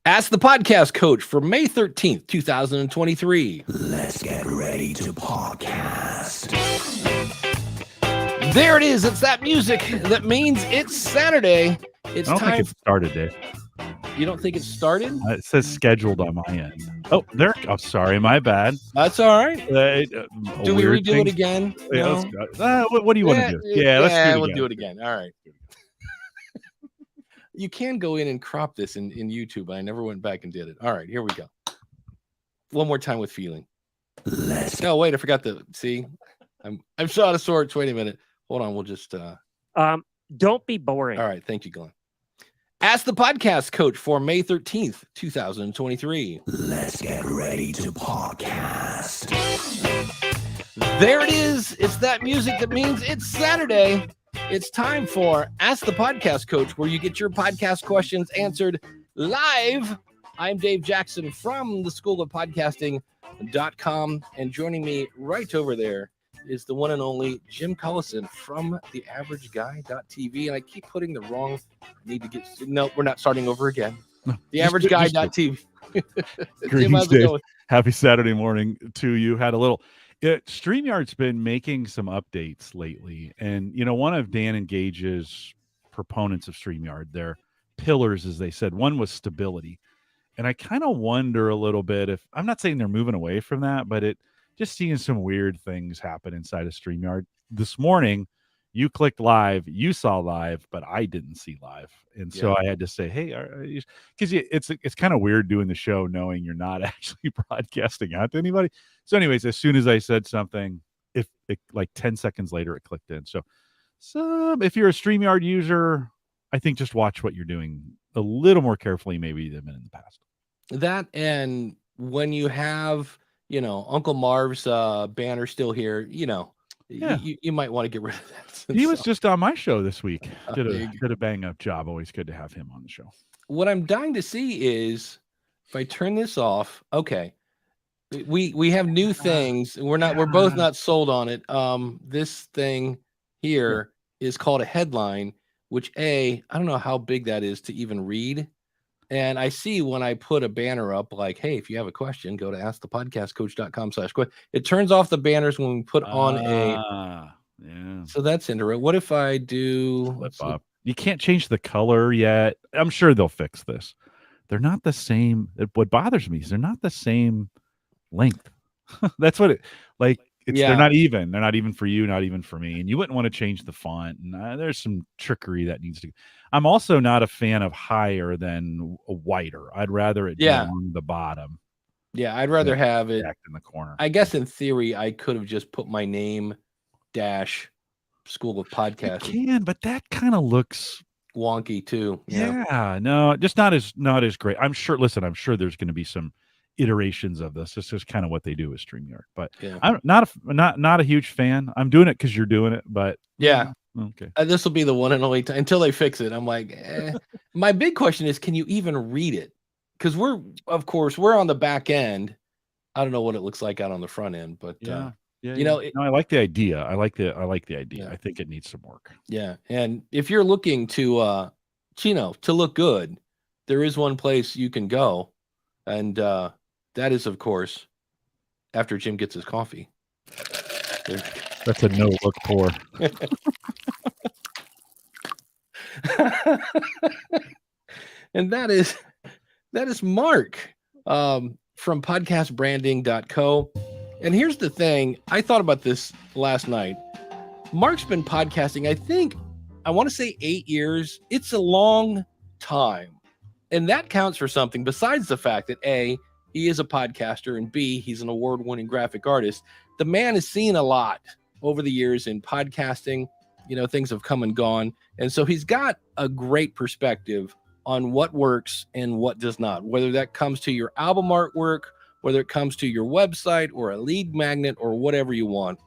Ask the Podcast Coach for May 13th, 2023. Let's get ready to podcast. There it is. It's that music that means it's Saturday. It's I don't time. think it started, Dave. You don't think it started? It says scheduled on my end. Oh, there. Oh, sorry, my bad. That's all right. Do we weird redo thing. it again? Yeah, No? let's go. What do you want to do? Yeah, let's do it again. We'll do it again. All right. You can go in and crop this in YouTube. I never went back and did it. All right, here we go. One more time with feeling. No, wait, I forgot the see. I'm short of sorts. Wait a minute. Hold on. We'll just don't be boring. All right, thank you, Glenn. Ask the Podcast Coach for May 13th, 2023. Let's get ready to podcast. There it is. It's that music that means it's Saturday. It's time for Ask the Podcast Coach, where you get your podcast questions answered live. I'm Dave Jackson from the School of Podcasting.com, and joining me right over there is the one and only Jim Collison from theaverageguy.tv. And I keep putting the wrong, no, we're not starting over again. Theaverageguy.tv. Jim, how's it going? Happy Saturday morning to you. Had a little... StreamYard's been making some updates lately, and one of Dan and Gage's proponents of StreamYard, their pillars, as they said, one was stability, and I kind of wonder a little bit if, I'm not saying they're moving away from that, but it just seeing some weird things happen inside of StreamYard. This morning, you clicked live, you saw live, but I didn't see live, and so I had to say, hey, because it's kind of weird doing the show knowing you're not actually broadcasting out to anybody. So anyways, as soon as I said something, if it, like 10 seconds later, it clicked in. So if you're a StreamYard user, I think just watch what you're doing a little more carefully maybe than in the past. That, and when you have, Uncle Marv's banner still here, you might want to get rid of that. He was just on my show this week. Did a bang up job. Always good to have him on the show. What I'm dying to see is if I turn this off, okay. We have new things. We're both not sold on it. This thing here is called a headline, which I don't know how big that is to even read. And I see when I put a banner up, like, hey, if you have a question, go to askthepodcastcoach.com/question. It turns off the banners when we put on So that's interesting. What if I do flip up? You can't change the color yet. I'm sure they'll fix this. They're not the same. What bothers me is they're not the same length. That's what they're not even. They're not even for you, not even for me. And you wouldn't want to change the font. And there's some trickery that needs to. I'm also not a fan of higher than a wider. I'd rather it be on the bottom. Yeah, I'd rather have it in the corner. I guess in theory, I could have just put my name - School of Podcasting. You can, but that kind of looks wonky too. Yeah, no, just not as great. I'm sure there's going to be some iterations of this. This is kind of what they do with StreamYard, but I'm not a huge fan. I'm doing it because you're doing it, but okay. This will be the one and only time until they fix it. I'm like, My big question is, can you even read it? Because we're on the back end. I don't know what it looks like out on the front end, but I like the idea. I like the idea. Yeah. I think it needs some work. Yeah, and if you're looking to to look good, there is one place you can go, and that is, of course, after Jim gets his coffee. That's a no look pour. And that is Mark from podcastbranding.co. And here's the thing. I thought about this last night. Mark's been podcasting, I want to say 8 years. It's a long time. And that counts for something besides the fact that A, he is a podcaster, and B, he's an award-winning graphic artist. The man has seen a lot over the years in podcasting. Things have come and gone. And so he's got a great perspective on what works and what does not, whether that comes to your album artwork, whether it comes to your website or a lead magnet or whatever you want.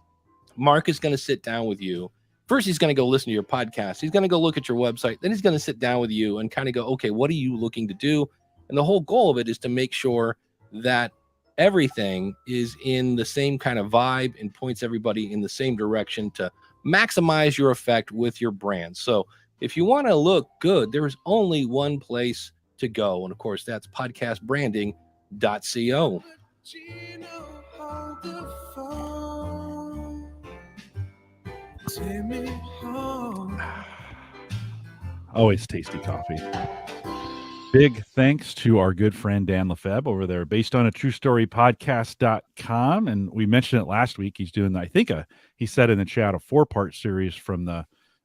Mark is going to sit down with you. First, he's going to go listen to your podcast. He's going to go look at your website. Then he's going to sit down with you and kind of go, okay, what are you looking to do? And the whole goal of it is to make sure that everything is in the same kind of vibe and points everybody in the same direction to maximize your effect with your brand. So if you want to look good, there is only one place to go. And of course, that's podcastbranding.co. Always tasty coffee. Big thanks to our good friend Dan Lefebvre over there, based on a true story podcast.com. And we mentioned it last week. He's doing, I think, he said in the chat, a 4-part series from the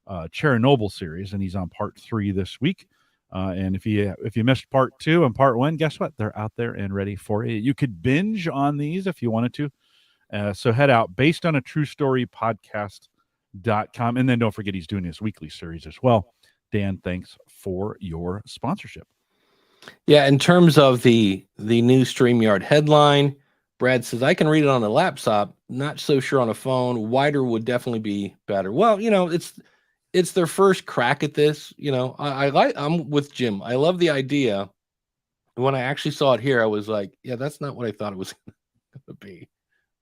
Chernobyl series, and he's on part 3 this week. And if you missed part 2 and part 1, guess what? They're out there and ready for you. You could binge on these if you wanted to. So head out, based on a true story podcast.com. And then don't forget, he's doing his weekly series as well. Dan, thanks for your sponsorship. Yeah, in terms of the new StreamYard headline, Brad says, I can read it on a laptop, not so sure on a phone. Wider would definitely be better. Well, it's their first crack at this. I'm with Jim. I love the idea. When I actually saw it here, I was like, yeah, that's not what I thought it was going to be.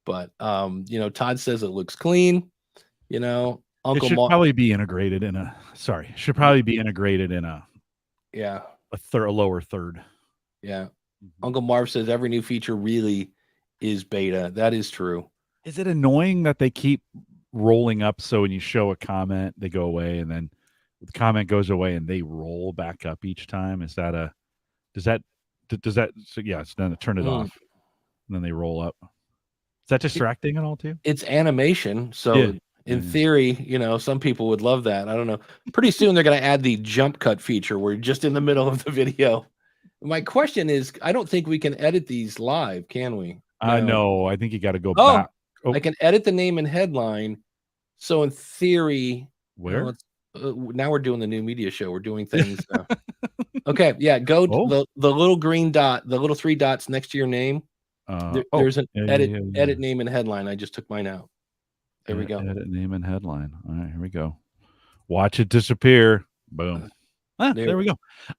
But, Todd says it looks clean. Uncle it should probably be integrated in a yeah, a lower third. Yeah. Uncle Marv says every new feature really is beta. That is true. Is it annoying that they keep rolling up, so when you show a comment, they go away, and then the comment goes away and they roll back up each time? Does that so yeah, it's then turn it off and then they roll up. Is that distracting at all too? It's animation, so in theory, some people would love that. I don't know. Pretty soon they're going to add the jump cut feature where you're just in the middle of the video. My question is, I don't think we can edit these live, can we? No, I think you got to go back. I can edit the name and headline. So in theory, where? Now we're doing the new media show. We're doing things. Okay, yeah. Go to the little green dot, the little 3 dots next to your name. There's an edit name and headline. I just took mine out. There we go. Edit name and headline. All right, here we go. Watch it disappear. Boom. There we go.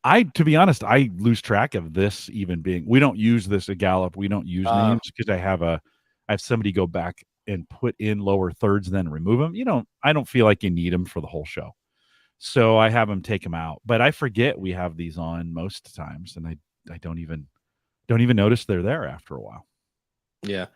To be honest, I lose track of this even being. We don't use this at Gallup. We don't use names because I have somebody go back and put in lower thirds, then remove them. I don't feel like you need them for the whole show, so I have them take them out. But I forget we have these on most times, and I don't even notice they're there after a while. Yeah.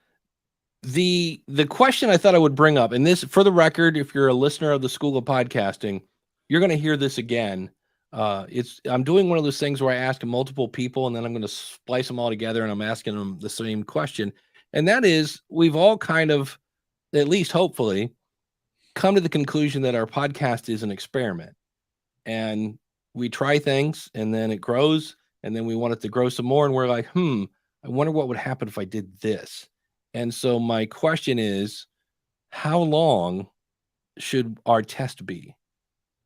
The question I thought I would bring up, and this, for the record, if you're a listener of the School of Podcasting, you're going to hear this again. I'm doing one of those things where I ask multiple people, and then I'm going to splice them all together, and I'm asking them the same question. And that is, we've all kind of, at least hopefully, come to the conclusion that our podcast is an experiment. And we try things, and then it grows, and then we want it to grow some more, and we're like, I wonder what would happen if I did this. And so my question is, how long should our test be?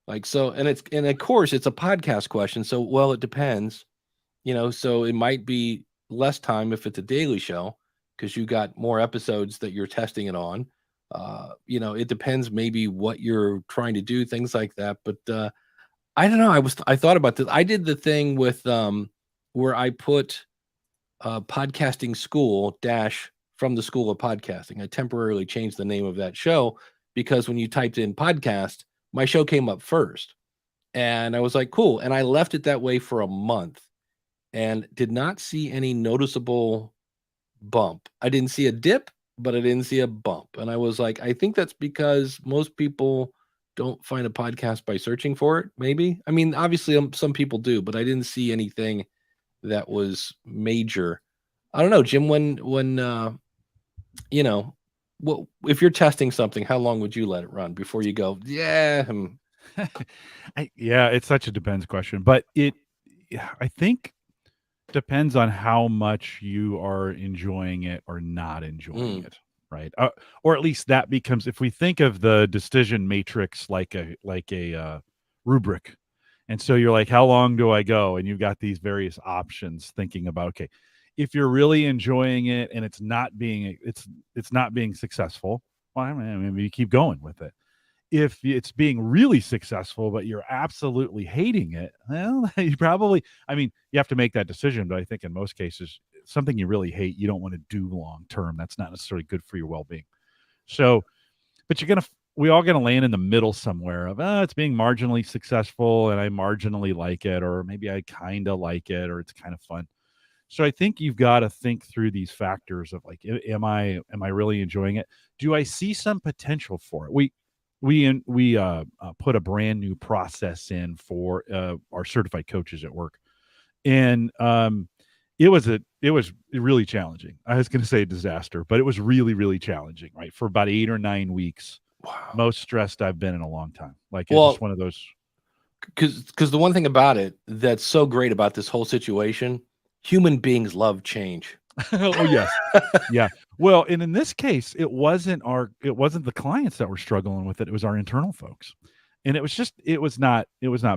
And of course it's a podcast question. So, well, it depends, so it might be less time if it's a daily show, because you got more episodes that you're testing it on. It depends maybe what you're trying to do, things like that. But I don't know. I thought about this. I did the thing with where I put podcasting school - from the School of Podcasting. I temporarily changed the name of that show because when you typed in podcast, my show came up first. And I was like, cool. And I left it that way for a month and did not see any noticeable bump. I didn't see a dip, but I didn't see a bump. And I was like, I think that's because most people don't find a podcast by searching for it, maybe. I mean, obviously some people do, but I didn't see anything that was major. I don't know, Jim, when if you're testing something, how long would you let it run before you go, yeah? It's such a depends question, but I think depends on how much you are enjoying it or not enjoying it, right? Or at least that becomes, if we think of the decision matrix like a rubric, and so you're like, how long do I go? And you've got these various options thinking about, okay, if you're really enjoying it and it's not being successful, well, I mean, maybe you keep going with it. If it's being really successful, but you're absolutely hating it, well, you have to make that decision. But I think in most cases, something you really hate, you don't want to do long term. That's not necessarily good for your well-being. So, but you're going to we all going to land in the middle somewhere of it's being marginally successful and I marginally like it, or maybe I kind of like it, or it's kind of fun. So I think you've got to think through these factors of like, am I really enjoying it? Do I see some potential for it? We put a brand new process in for our certified coaches at work, and it was really challenging. I was going to say a disaster, but it was really, really challenging, right? For about 8 or 9 weeks. Wow. Most stressed I've been in a long time. Like, it's Well, just one of those. Because the one thing about it that's so great about this whole situation, human beings love change. Oh, yes. Yeah. Well, and in this case, it wasn't the clients that were struggling with it. It was our internal folks. And it was not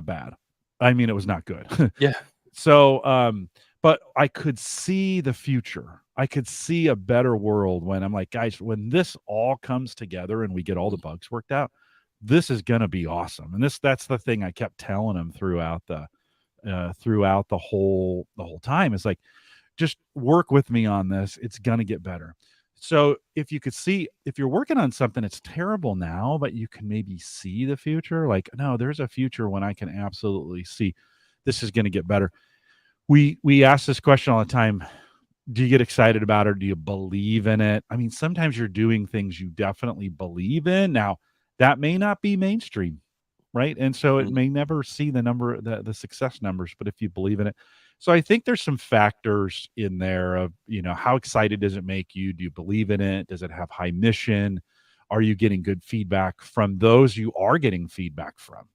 bad. I mean, it was not good. Yeah. So, but I could see the future. I could see a better world when I'm like, guys, when this all comes together and we get all the bugs worked out, this is going to be awesome. And that's the thing I kept telling them throughout the whole time. It's like, just work with me on this. It's going to get better. So if you're working on something that's terrible now, but you can maybe see the future, like, no, there's a future when I can absolutely see this is going to get better. We ask this question all the time. Do you get excited about it, or do you believe in it? I mean, sometimes you're doing things you definitely believe in. Now, that may not be mainstream, right? And so it may never see the success numbers, but if you believe in it. So I think there's some factors in there of, how excited does it make you? Do you believe in it? Does it have high mission? Are you getting good feedback from those you are getting feedback from?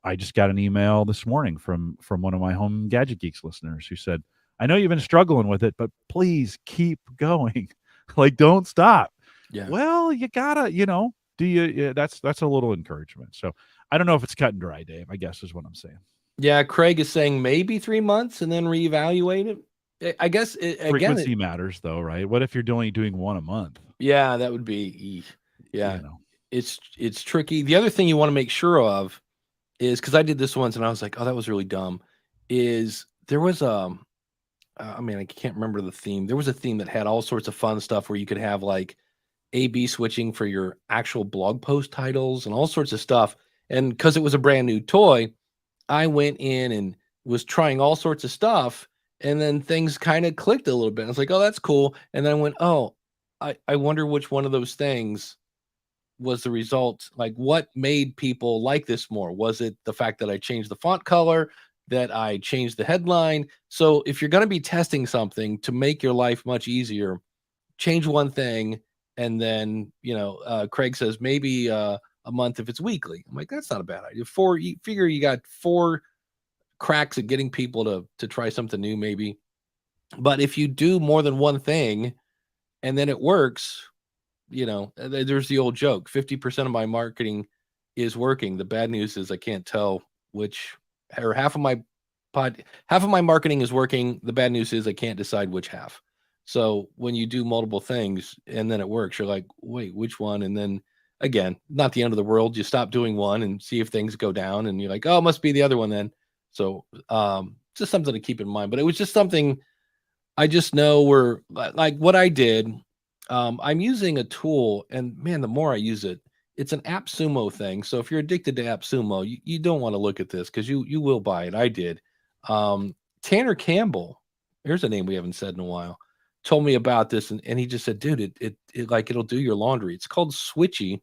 I just got an email this morning from one of my home Gadget Geeks listeners who said, I know you've been struggling with it, but please keep going. Like, don't stop. Yeah. Well, you gotta, that's a little encouragement. So I don't know if it's cut and dry, Dave, I guess is what I'm saying. Yeah. Craig is saying maybe 3 months and then reevaluate it. I guess Frequency matters though, right? What if you're only doing one a month? Yeah, that would be, yeah, You know. it's tricky. The other thing you want to make sure of is, because I did this once and I was like, oh, that was really dumb, is there was I can't remember the theme. There was a theme that had all sorts of fun stuff where you could have like A/B switching for your actual blog post titles and all sorts of stuff. And because it was a brand new toy, I went in and was trying all sorts of stuff. And then things kind of clicked a little bit. I was like, oh, that's cool. And then I went, oh, I wonder which one of those things was the result. Like, what made people like this more? Was it the fact that I changed the font color, that I changed the headline? So if you're going to be testing something to make your life much easier, change one thing. And then, Craig says maybe a month if it's weekly. I'm like, that's not a bad idea. You figure you got 4 cracks at getting people to try something new, maybe. But if you do more than one thing and then it works, there's the old joke, 50% of my marketing is working. The bad news is I can't tell which, or half of my marketing is working. The bad news is I can't decide which half. So when you do multiple things and then it works, you're like, wait, which one? And then again, not the end of the world. You stop doing one and see if things go down and you're like, oh, it must be the other one then. So just something to keep in mind. But it was just something I just know where, like what I did, I'm using a tool, and man, the more I use it, it's an AppSumo thing. So if you're addicted to AppSumo, you don't want to look at this because you will buy it. I did. Tanner Campbell, here's a name we haven't said in a while, told me about this, and he just said, dude, it like it'll do your laundry. It's called Switchy,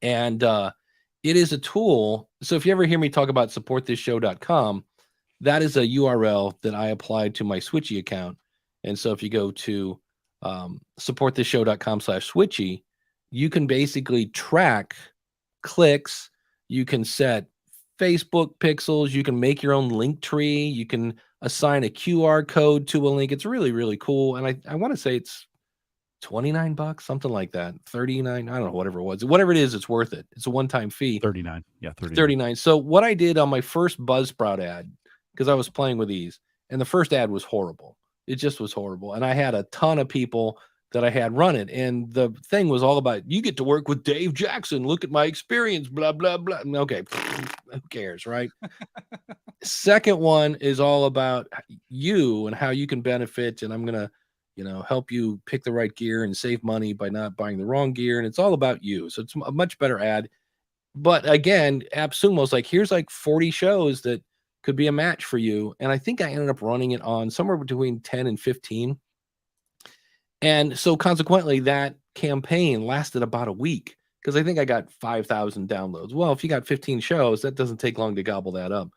and it is a tool. So if you ever hear me talk about supportthisShow.com, that is a URL that I applied to my Switchy account. And so if you go to supportthisShow.com/Switchy, you can basically track clicks. You can set Facebook pixels. You can make your own link tree. You can assign a QR code to a link. It's really, really cool. And I want to say it's $29, something like that. 39, I don't know, whatever it was. Whatever it is, it's worth it. It's a one-time fee. 39. Yeah, 39. So what I did on my first Buzzsprout ad, because I was playing with these, and the first ad was horrible. It just was horrible. And I had a ton of people that I had run it. And the thing was all about, you get to work with Dave Jackson. Look at my experience, blah, blah, blah. Okay, who cares, right? Second one is all about you and how you can benefit. And I'm going to, help you pick the right gear and save money by not buying the wrong gear. And it's all about you. So it's a much better ad. But again, AppSumo's like, here's like 40 shows that could be a match for you. And I think I ended up running it on somewhere between 10 and 15. And so consequently, that campaign lasted about a week because I think I got 5,000 downloads. Well, if you got 15 shows, that doesn't take long to gobble that up.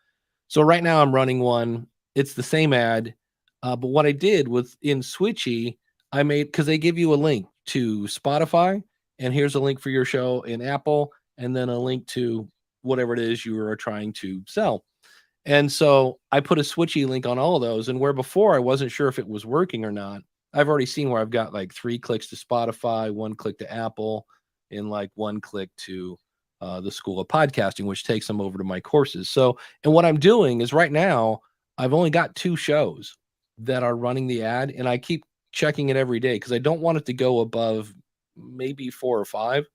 So right now I'm running one. It's the same ad. But what I did was in Switchy, I made, because they give you a link to Spotify, and here's a link for your show in Apple, and then a link to whatever it is you are trying to sell. And so I put a Switchy link on all of those. And where before I wasn't sure if it was working or not, I've already seen where I've got like 3 clicks to Spotify, 1 click to Apple, and like 1 click to the School of Podcasting, which takes them over to my courses. So, and what I'm doing is right now, I've only got 2 shows that are running the ad, and I keep checking it every day because I don't want it to go above maybe 4 or 5,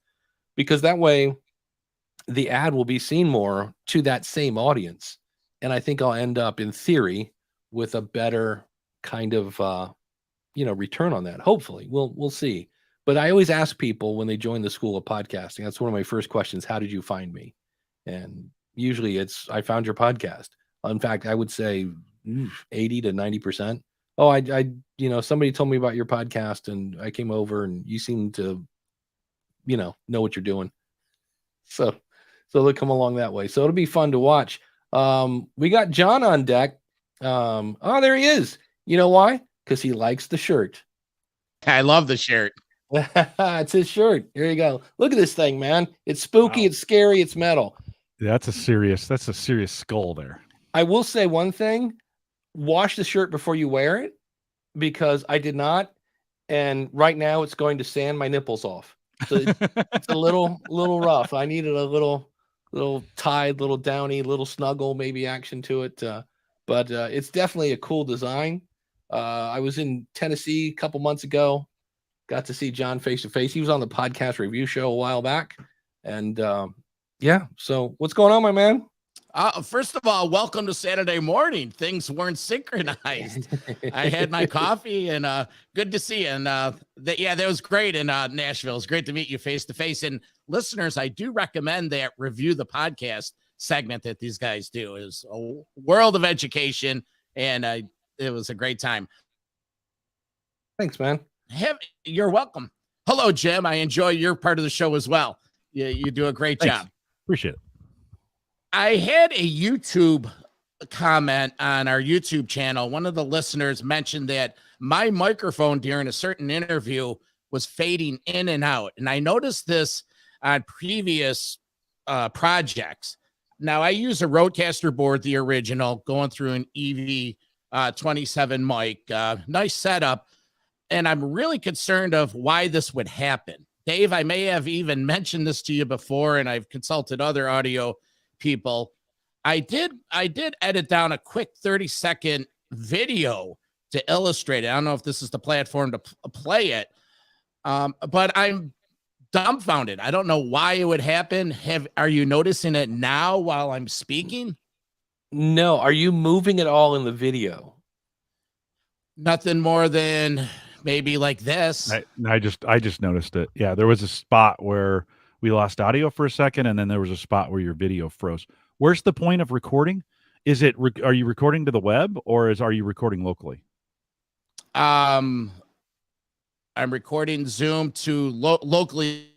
because that way the ad will be seen more to that same audience. And I think I'll end up, in theory, with a better kind of, return on that. Hopefully we'll see. But I always ask people when they join the School of Podcasting, that's one of my first questions. How did you find me? And usually it's, I found your podcast. In fact, I would say 80 to 90%. Oh, I somebody told me about your podcast and I came over and you seem to, know what you're doing. So they'll come along that way. So it'll be fun to watch. We got Jon on deck. Oh, there he is. You know why? Because he likes the shirt. I love the shirt. It's his shirt. Here you go. Look at this thing, man. It's spooky. Wow. It's scary. It's metal. That's a serious skull there. I will say one thing. Wash the shirt before you wear it, because I did not. And right now it's going to sand my nipples off. So it's a little rough. I needed a little tied, little downy, little snuggle, maybe action to it. But it's definitely a cool design. I was in Tennessee a couple months ago. Got to see Jon face to face. He was on the podcast review show a while back. And yeah, so what's going on, my man? First of all, welcome to Saturday morning. Things weren't synchronized. I had my coffee and good to see you. And that was great in Nashville. It's great to meet you face to face. And listeners, I do recommend that review the podcast segment that these guys do. Is a world of education, and it was a great time. Thanks, man. You're welcome. Hello, Jim. I enjoy your part of the show as well. You do a great Thanks. job. Appreciate it. I had a YouTube comment on our YouTube channel. One of the listeners mentioned that my microphone during a certain interview was fading in and out. And I noticed this on previous projects. Now, I use a Rodecaster board, the original, going through an EV27 mic. Nice setup. And I'm really concerned of why this would happen. Dave, I may have even mentioned this to you before, and I've consulted other audio people. I did edit down a quick 30-second video to illustrate it. I don't know if this is the platform to play it, but I'm dumbfounded. I don't know why it would happen. Are you noticing it now while I'm speaking? No. Are you moving at all in the video? Nothing more than maybe like this. I just noticed it. Yeah, there was a spot where we lost audio for a second, and then there was a spot where your video froze. Where's the point of recording? Is it are you recording to the web, or are you recording locally? I'm recording Zoom to locally,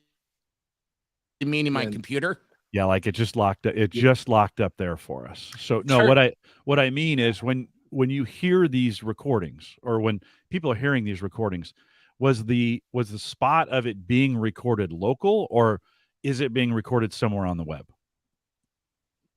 meaning my computer. Yeah, like it just locked up. It just locked up there for us. So no, Sure. what I mean is when you hear these recordings, or when people are hearing these recordings, was the spot of it being recorded local, or is it being recorded somewhere on the web?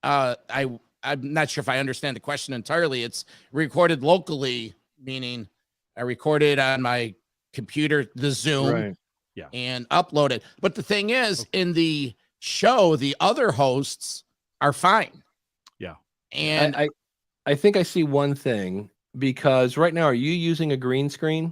I'm not sure if I understand the question entirely. It's recorded locally, meaning I recorded on my computer, the Zoom, Right. Yeah, and uploaded. But the thing is, in the show, the other hosts are fine. Yeah. And I think I see one thing, because right now, are you using a green screen?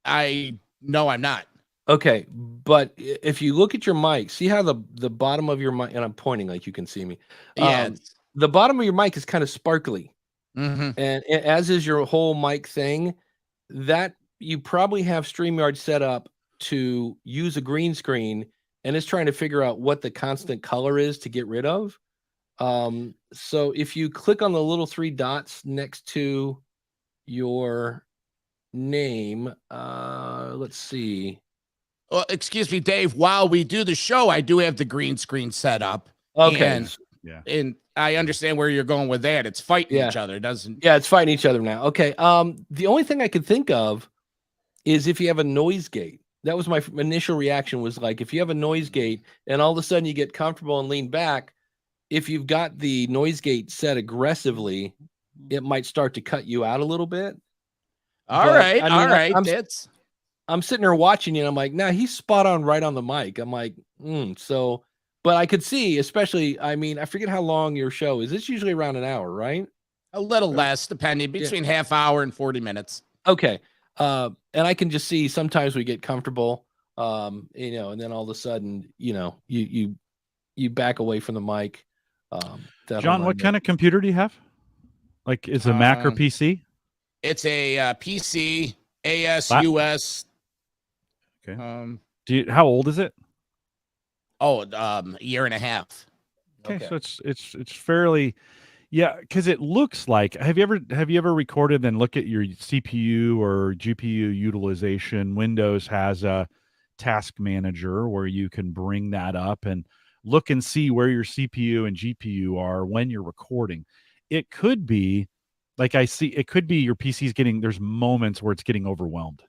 No, I'm not. Okay, but if you look at your mic, see how the bottom of your mic, and I'm pointing like you can see me. Yeah. The bottom of your mic is kind of sparkly, Mm-hmm. and as is your whole mic thing. that you probably have StreamYard set up to use a green screen, and it's trying to figure out what the constant color is to get rid of. So if you click on the little 3 dots next to your name, let's see. Well, excuse me, Dave. While we do the show, I do have the green screen set up. Okay. And I understand where you're going with that. It's fighting each other, doesn't? Yeah, it's fighting each other now. Okay. The only thing I could think of is if you have a noise gate. That was my initial reaction, was like, if you have a noise gate and all of a sudden you get comfortable and lean back, if you've got the noise gate set aggressively, it might start to cut you out a little bit. All right. I'm sitting there watching you, and I'm like, nah, he's spot on right on the mic. I'm like, so, but I could see, especially, I mean, I forget how long your show is. It's usually around an hour, right? A little less, depending, between half hour and 40 minutes. Okay. And I can just see sometimes we get comfortable, and then all of a sudden, you back away from the mic. John, what kind of computer do you have? Like, is it a Mac or PC? It's a PC, ASUS. Okay. How old is it? A year and a half. Okay. So it's fairly, because it looks like. Have you ever recorded and look at your CPU or GPU utilization? Windows has a task manager where you can bring that up and look and see where your CPU and GPU are when you're recording. It could be, like I see, it could be your PC's there's moments where it's getting overwhelmed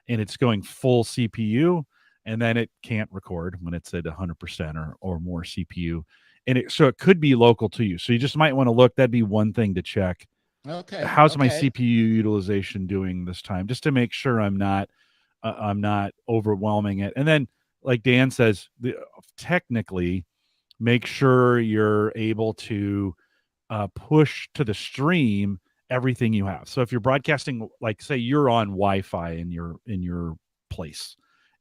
and it's going full CPU, and then it can't record when it's at 100% or more CPU. And so it could be local to you. So you just might want to look. That'd be one thing to check. Okay. How's my CPU utilization doing this time? Just to make sure I'm not overwhelming it. And then, like Dan says, technically, make sure you're able to push to the stream everything you have. So if you're broadcasting, like say you're on Wi-Fi in your place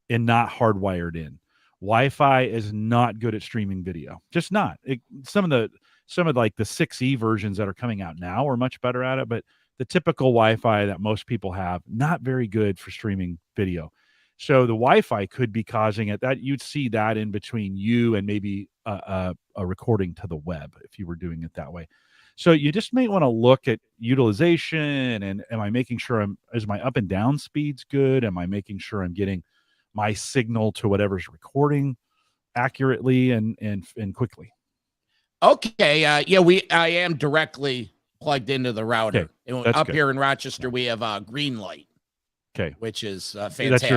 and not hardwired in, Wi-Fi is not good at streaming video. Just not. Some of like the 6E versions that are coming out now are much better at it, but the typical Wi-Fi that most people have, not very good for streaming video. So the Wi-Fi could be causing it. That you'd see that in between you and maybe a recording to the web if you were doing it that way. So you just may want to look at utilization, and am I making sure is my up and down speeds good? Am I making sure I'm getting my signal to whatever's recording accurately and quickly? Okay. I am directly plugged into the router. Okay, up good. Here in Rochester, we have a green light. Okay, which is fantastic.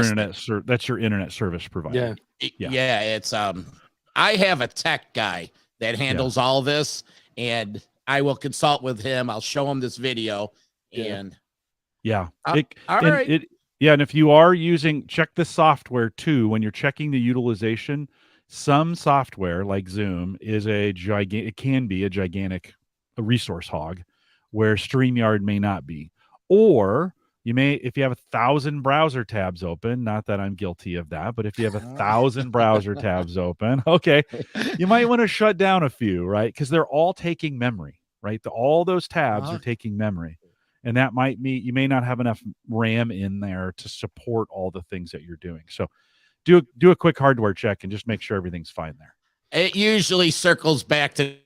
That's your internet service provider. Yeah. It's I have a tech guy that handles all this, and I will consult with him. I'll show him this video, and all right. And if you are check the software too when you're checking the utilization. Some software like Zoom is it can be a gigantic resource hog, where StreamYard may not be. Or you may, if you have 1,000 browser tabs open, not that I'm guilty of that, but if you have 1,000 browser tabs open, okay, you might want to shut down a few, right? Because they're all taking memory, right? All those tabs are taking memory. And that might mean you may not have enough RAM in there to support all the things that you're doing. So do a quick hardware check and just make sure everything's fine there. It usually circles back to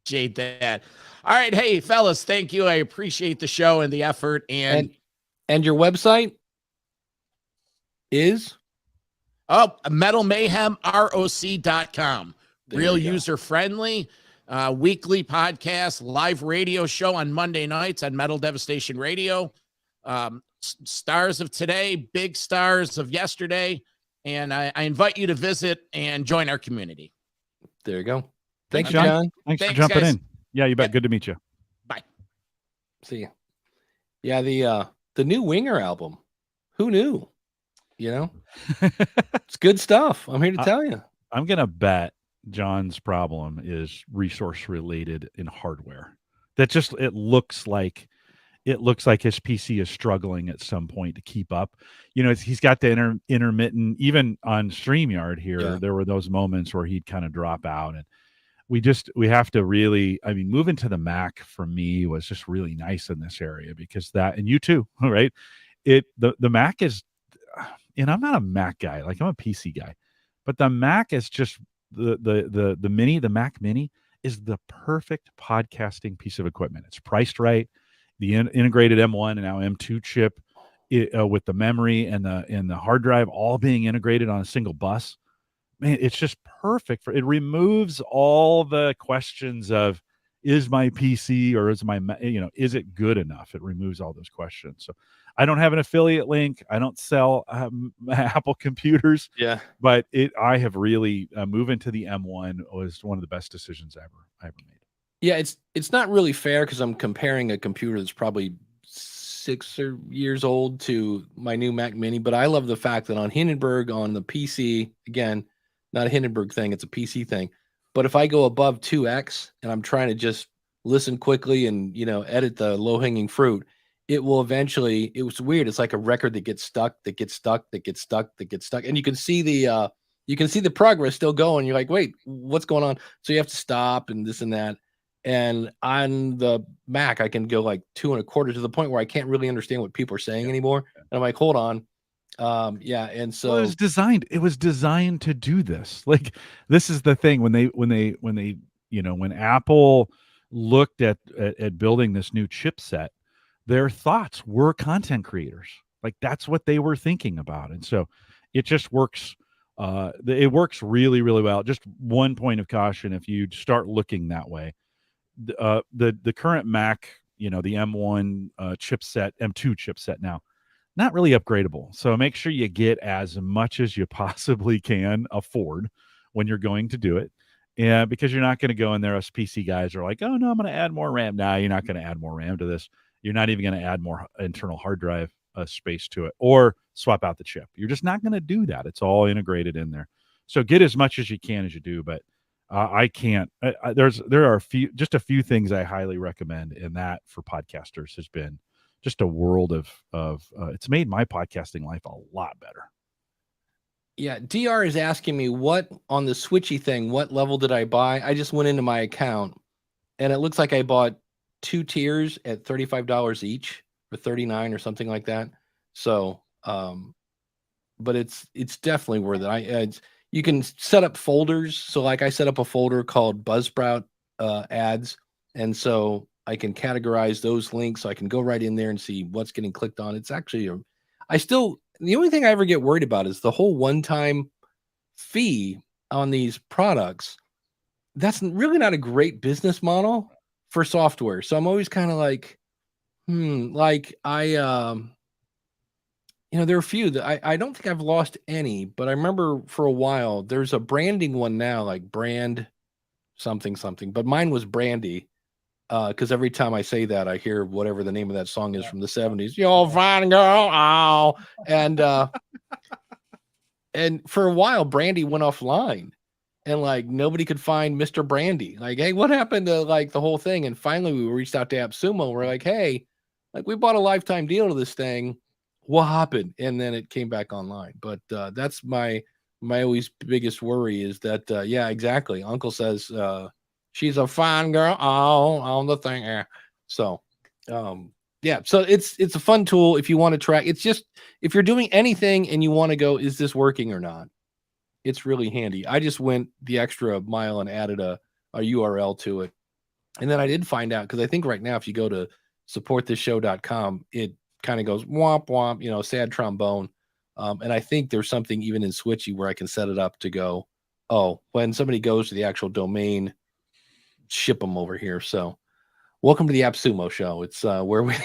that. All right. Hey, fellas, thank you. I appreciate the show and the effort. And your website is? metalmayhemroc.com. Real user-friendly, weekly podcast, live radio show on Monday nights on Metal Devastation Radio. Stars of today, big stars of yesterday. And I invite you to visit and join our community. There you go. Thanks, John. John. Thanks for jumping guys. in. Yeah, you bet. Good to meet you. Bye. See you. Yeah, the new Winger album. Who knew? It's good stuff. I'm here to tell you. I'm gonna bet John's problem is resource related in hardware. That just it looks like his PC is struggling at some point to keep up. He's got the intermittent, even on StreamYard here. Yeah. There were those moments where he'd kind of drop out, and we have to really, I mean, moving to the Mac for me was just really nice in this area, because that, and you too, right? The Mac is, and I'm not a Mac guy, like I'm a PC guy, but the Mac is just the Mac Mini is the perfect podcasting piece of equipment. It's priced right. The integrated M1 and now M2 chip, with the memory and the hard drive all being integrated on a single bus. Man, it's just perfect it removes all the questions of, is my PC or is is it good enough? It removes all those questions. So I don't have an affiliate link. I don't sell Apple computers. Yeah. But I have really moving to the M1 was one of the best decisions I ever made. Yeah, it's not really fair because I'm comparing a computer that's probably 6 years old to my new Mac Mini, but I love the fact that on Hindenburg, on the PC, again, not a Hindenburg thing, it's a PC thing. But if I go above 2x and I'm trying to just listen quickly and, edit the low-hanging fruit, it will eventually, it was weird. It's like a record that gets stuck. And you can see the progress still going. You're like, wait, what's going on? So you have to stop and this and that. And on the Mac, I can go like 2 1/4 to the point where I can't really understand what people are saying anymore. And I'm like, hold on. And so well, it was designed to do this. Like, this is the thing, when Apple looked at building this new chipset, their thoughts were content creators. Like, that's what they were thinking about. And so it just works. It works really, really well. Just one point of caution: if you start looking that way, the current Mac, the M1 chipset, M2 chipset now, not really upgradable. So make sure you get as much as you possibly can afford when you're going to do it. Yeah, because you're not going to go in there. Us PC guys are like, oh no, I'm going to add more RAM. Nah, you're not going to add more RAM to this. You're not even going to add more internal hard drive space to it or swap out the chip. You're just not going to do that. It's all integrated in there. So get as much as you can as you do. But I can't. There are a few things I highly recommend, and that for podcasters has been just a world of it's made my podcasting life a lot better. Yeah, DR is asking me what on the Switchy thing, what level did I buy? I just went into my account and it looks like I bought 2 tiers at $35 each or $39 or something like that. So, but it's definitely worth it. You can set up folders. So like I set up a folder called Buzzsprout ads. And so I can categorize those links. So I can go right in there and see what's getting clicked on. It's actually the only thing I ever get worried about is the whole one-time fee on these products. That's really not a great business model for software. So I'm always kind of like, there are a few that I don't think I've lost any, but I remember for a while, there's a branding one now, like brand something, but mine was Brandy. Because every time I say that, I hear whatever the name of that song is from the 70s. You're fine, girl. Oh. And for a while, Brandy went offline. And like nobody could find Mr. Brandy. Like, hey, what happened to like the whole thing? And finally we reached out to AppSumo. We're like, hey, like we bought a lifetime deal to this thing. What happened? And then it came back online. But that's my always biggest worry is that yeah, exactly. Uncle says she's a fine girl. Oh, on the thing. Yeah. So yeah, so it's a fun tool if you want to track. It's just if you're doing anything and you want to go, is this working or not? It's really handy. I just went the extra mile and added a URL to it. And then I did find out, because I think right now, if you go to supportthisshow.com, it kind of goes womp womp, sad trombone. And I think there's something even in Switchy where I can set it up to go, oh, when somebody goes to the actual domain, ship them over here. So welcome to the AppSumo show. It's where we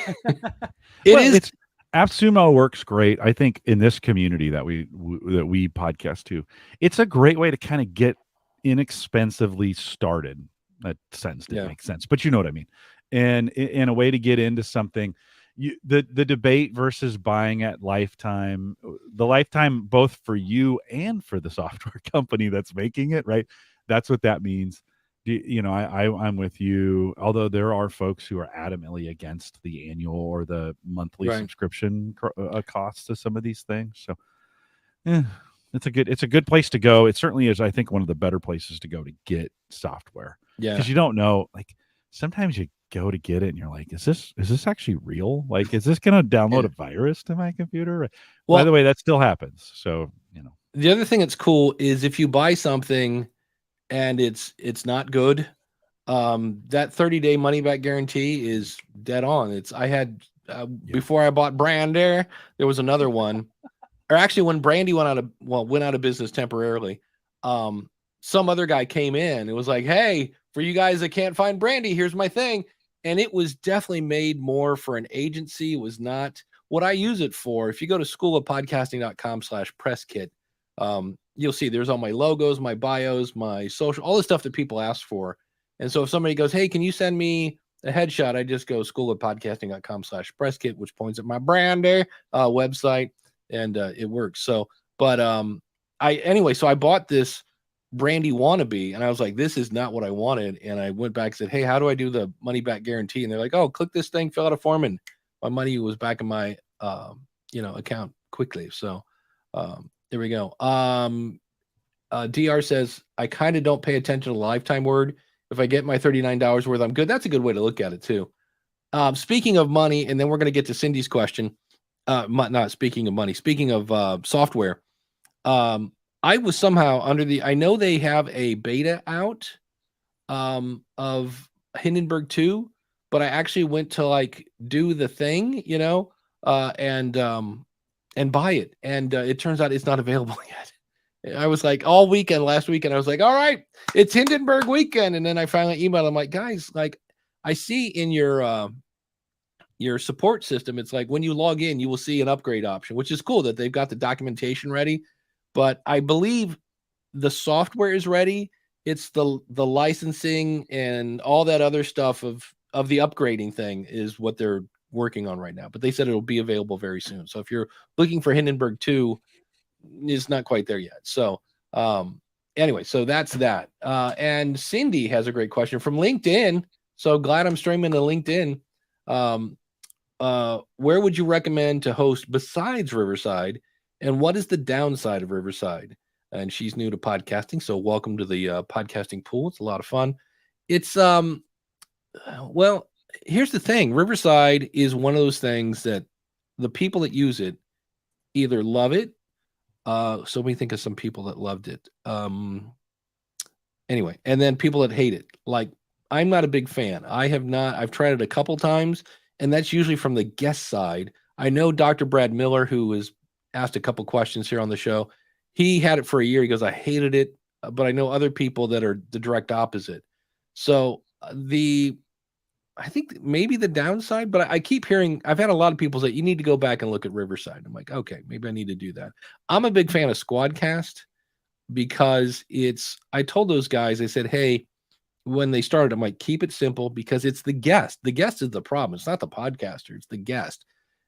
it's AppSumo works great. I think in this community that we podcast to, it's a great way to kind of get inexpensively started. That sentence didn't make sense, but you know what I mean. And in a way to get into something, the debate versus buying at lifetime, the lifetime both for you and for the software company that's making it, right? That's what that means. I'm with you, although there are folks who are adamantly against the annual or the monthly subscription costs to some of these things. So it's a good place to go. It certainly is, I think, one of the better places to go to get software. Yeah. Because you don't know, like sometimes you go to get it and you're like, is this actually real? Like, is this gonna download a virus to my computer? By the way, that still happens. So, the other thing that's cool is if you buy something and it's not good, that 30-day money back guarantee is dead on. I had before I bought Brandy, there was another one. Or actually, when Brandy went out of business temporarily, some other guy came in. It was like, hey, for you guys that can't find Brandy, here's my thing. And it was definitely made more for an agency. It was not what I use it for. If you go to schoolofpodcasting.com/presskit, you'll see there's all my logos, my bios, my social, all the stuff that people ask for. And so if somebody goes, hey, can you send me a headshot? I just go schoolofpodcasting.com/presskit, which points at my Brandy website. And it works. So, but so I bought this Brandy wannabe, and I was like, this is not what I wanted. And I went back and said, hey, how do I do the money back guarantee? And they're like, oh, click this thing, fill out a form, and my money was back in my account quickly. So there we go. DR says, I kind of don't pay attention to the lifetime word. If I get my $39 worth, I'm good. That's a good way to look at it too. Speaking of money, and then we're going to get to Cindy's question. Not speaking of money, speaking of software, I was somehow I know they have a beta out of Hindenburg 2, but I actually went to do the thing, and buy it. And it turns out it's not available yet. I was like all weekend last weekend, I was like, all right, it's Hindenburg weekend. And then I finally emailed them like, guys, I see in your support system, it's like when you log in, you will see an upgrade option, which is cool that they've got the documentation ready. But I believe the software is ready. It's the licensing and all that other stuff of the upgrading thing is what they're working on right now. But they said it'll be available very soon. So if you're looking for Hindenburg 2, it's not quite there yet. So anyway, so that's that. And Cindy has a great question from LinkedIn. So glad I'm streaming to LinkedIn. Where would you recommend to host besides Riverside, and what is the downside of Riverside? And she's new to podcasting, so welcome to the podcasting pool. It's a lot of fun. It's well, here's the thing. Riverside is one of those things that the people that use it either love it. So we think of some people that loved it. Anyway, and then people that hate it. Like, I'm not a big fan. I've tried it a couple times, and that's usually from the guest side. I know Dr. Brad Miller, who was asked a couple questions here on the show, he had it for a year. He goes, I hated it, but I know other people that are the direct opposite. So I think maybe the downside, but I keep hearing, I've had a lot of people say, you need to go back and look at Riverside. I'm like, okay, maybe I need to do that. I'm a big fan of Squadcast because I told those guys, I said, hey, when they started, I'm like, keep it simple because it's the guest. The guest is the problem. It's not the podcaster, it's the guest.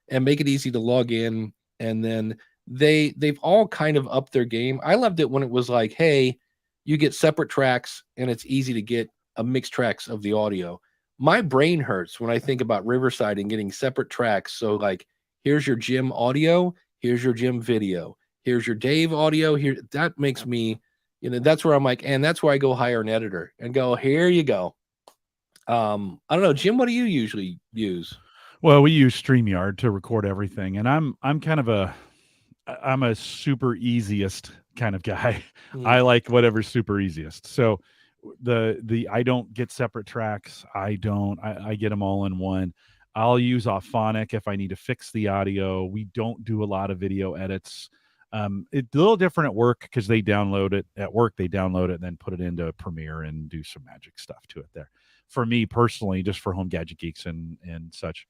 And make it easy to log in. And then they've all kind of upped their game. I loved it when it was like, hey, you get separate tracks and it's easy to get a mixed tracks of the audio. My brain hurts when I think about Riverside and getting separate tracks. So like, here's your Jim audio, here's your Jim video, here's your Dave audio. Here, that makes me, that's where I'm like, and that's where I go hire an editor and go, here you go. I don't know, Jim, what do you usually use? Well, we use StreamYard to record everything, and I'm a super easiest kind of guy. I like whatever's super easiest. So I don't get separate tracks. I get them all in one. I'll use Auphonic if I need to fix the audio. We don't do a lot of video edits. It's a little different at work because they download it at work. They download it and then put it into Premiere and do some magic stuff to it there. For me personally, just for home gadget geeks and such,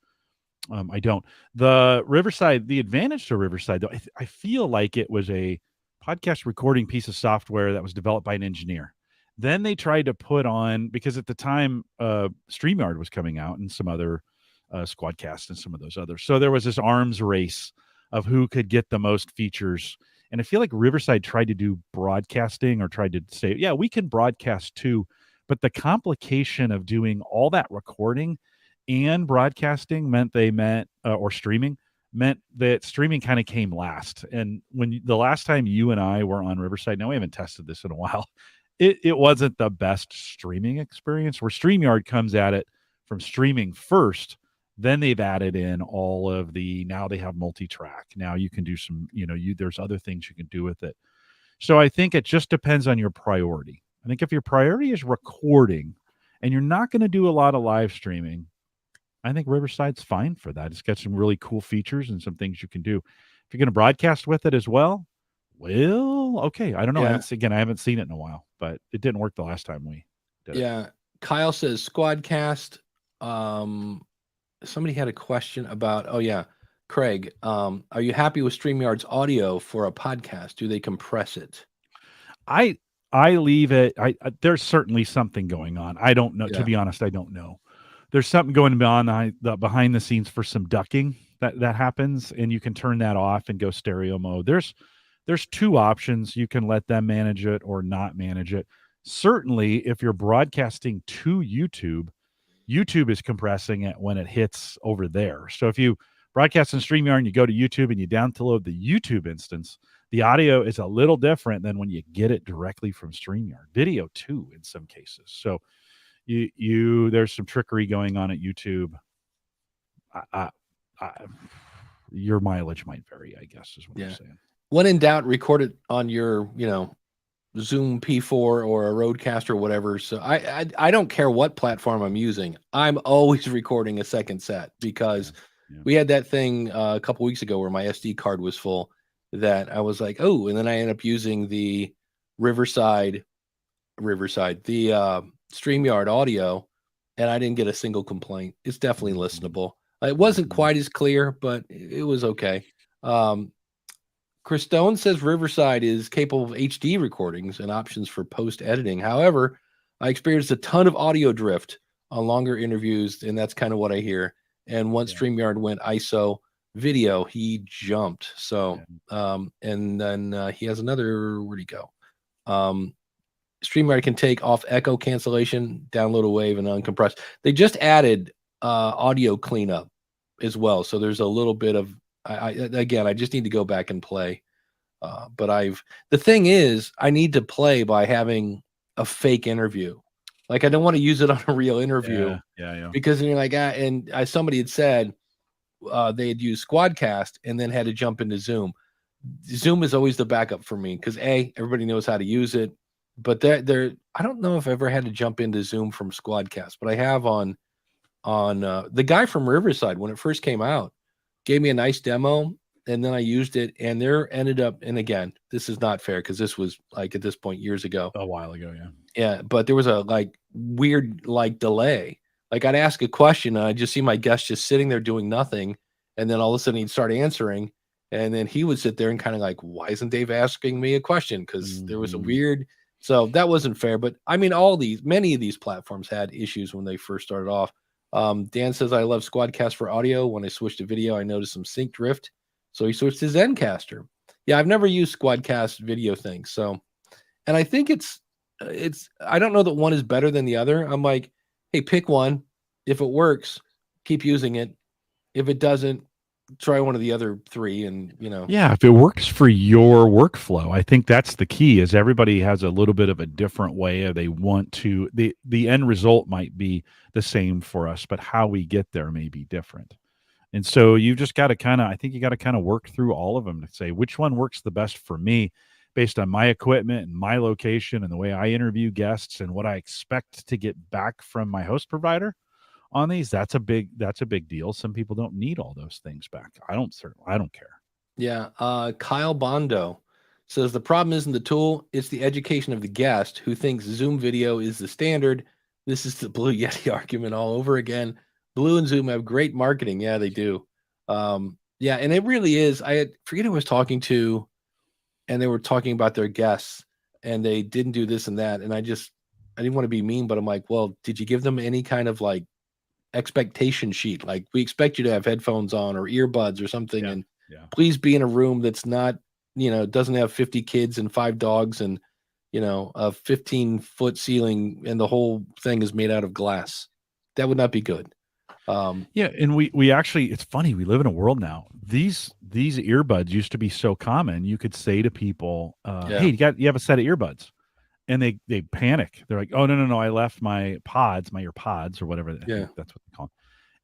I don't. The advantage to Riverside, though, I feel like it was a podcast recording piece of software that was developed by an engineer. Then they tried to put on, because at the time, StreamYard was coming out and some other Squadcast and some of those others. So there was this arms race of who could get the most features. And I feel like Riverside tried to do broadcasting or tried to say, yeah, we can broadcast too. But the complication of doing all that recording and broadcasting or streaming meant that streaming kind of came last. And the last time you and I were on Riverside, now we haven't tested this in a while, it wasn't the best streaming experience, where StreamYard comes at it from streaming first. Then they've added in all of now they have multi-track. Now you can do some, there's other things you can do with it. So I think it just depends on your priority. I think if your priority is recording and you're not going to do a lot of live streaming, I think Riverside's fine for that. It's got some really cool features and some things you can do. If you're going to broadcast with it as well, okay. I don't know. Yeah. I haven't seen it in a while, but it didn't work the last time we did it. Yeah. Kyle says Squadcast. Somebody had a question about, Craig, are you happy with StreamYard's audio for a podcast? Do they compress it? I leave it. There's certainly something going on. I don't know. Yeah. To be honest, I don't know. There's something going on behind the scenes for some ducking that happens, and you can turn that off and go stereo mode. There's two options. You can let them manage it or not manage it. Certainly, if you're broadcasting to YouTube is compressing it when it hits over there. So if you broadcast in StreamYard and you go to YouTube and you download the YouTube instance, the audio is a little different than when you get it directly from StreamYard. Video too, in some cases. So there's some trickery going on at YouTube. Your mileage might vary, I guess, is what I'm saying. When in doubt, record it on your, Zoom P4 or a Rodecaster or whatever. So I don't care what platform I'm using. I'm always recording a second set, because we had that thing a couple weeks ago where my SD card was full, that I was like, oh, and then I ended up using the Riverside, the StreamYard audio, and I didn't get a single complaint. It's definitely listenable. It wasn't quite as clear, but it was okay. Chris Stone says Riverside is capable of HD recordings and options for post-editing. However, I experienced a ton of audio drift on longer interviews, and that's kind of what I hear. And once StreamYard went ISO video, he jumped. So, and then he has another, where'd he go? StreamYard can take off echo cancellation, download a wave, and uncompress. They just added audio cleanup as well. So there's a little bit of, I just need to go back and play. But the thing is, I need to play by having a fake interview. Like, I don't want to use it on a real interview. Yeah. Because you're like, somebody had said they had used Squadcast and then had to jump into Zoom. Zoom is always the backup for me, because everybody knows how to use it. But I don't know if I've ever had to jump into Zoom from Squadcast, but I have on the guy from Riverside, when it first came out, gave me a nice demo, and then I used it, and and again, this is not fair, because this was like at this point years ago. A while ago, yeah. Yeah, but there was a weird delay. Like, I'd ask a question, and I'd just see my guest just sitting there doing nothing, and then all of a sudden he'd start answering, and then he would sit there and kind of like, why isn't Dave asking me a question? Because there was a weird, so that wasn't fair. But I mean, many of these platforms had issues when they first started off. Dan says, I love Squadcast for audio. When I switched to video, I noticed some sync drift, so he switched to Zencaster. Yeah, I've never used Squadcast video things. So, and I think it's I don't know that one is better than the other. I'm like, hey, pick one. If it works, keep using it. If it doesn't, try one of the other three. And yeah, if it works for your workflow, I think that's the key. Is everybody has a little bit of a different way, or they want to, the end result might be the same for us, but how we get there may be different. And so you've just got to I think you got to work through all of them to say which one works the best for me, based on my equipment and my location and the way I interview guests and what I expect to get back from my host provider on these. That's a big deal. Some people don't need all those things back. I don't care. Yeah. Kyle Bondo says the problem isn't the tool, it's the education of the guest who thinks Zoom video is the standard. This is the Blue Yeti argument all over again. Blue and Zoom have great marketing. Yeah, they do. Yeah, and it really is. I forget who I was talking to, and they were talking about their guests, and they didn't do this and that. And I didn't want to be mean, but I'm like, well, did you give them any kind of expectation sheet? Like, we expect you to have headphones on or earbuds or something. And please be in a room that's not, doesn't have 50 kids and 5 dogs and, a 15-foot ceiling, and the whole thing is made out of glass. That would not be good. Yeah, and we actually, it's funny, we live in a world now. These earbuds used to be so common. You could say to people, Yeah. "Hey, you have a set of earbuds," and they panic. They're like, "Oh, no, I left my earpods or whatever." I Yeah. think that's what they call them.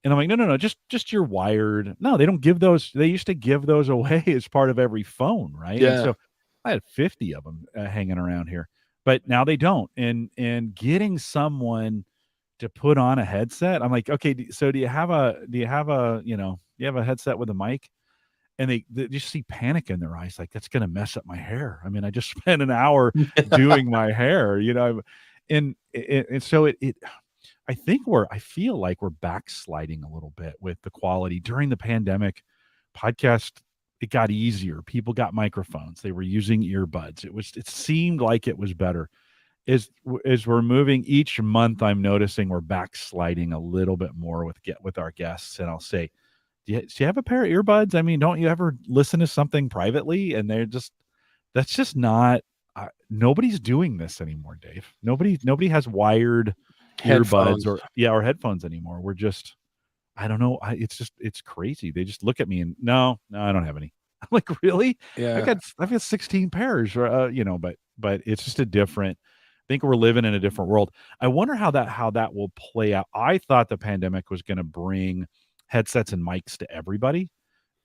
And I'm like, no, just your wired. No, they don't give those. They used to give those away as part of every phone, right? And Yeah. so I had 50 of them hanging around here, but now they don't. And getting someone to put on a headset, I'm like, okay, so do you have a headset with a mic? And they just see panic in their eyes, like that's going to mess up my hair. I mean, I just spent an hour doing my hair, and so it I feel like we're backsliding a little bit with the quality during the pandemic. Podcast, it got easier. People got microphones. They were using earbuds. It seemed like it was better. As we're moving each month, I'm noticing we're backsliding a little bit more with our guests. And I'll say, do you have a pair of earbuds? I mean, don't you ever listen to something privately? And that's just not. Nobody's doing this anymore, Dave. Nobody has wired Headphones. earbuds or headphones anymore. We're just, I don't know. It's crazy. They just look at me and no, I don't have any. I'm like, really? Yeah. I've got 16 pairs, but it's just a different. I think we're living in a different world. I wonder how that will play out. I thought the pandemic was going to bring headsets and mics to everybody,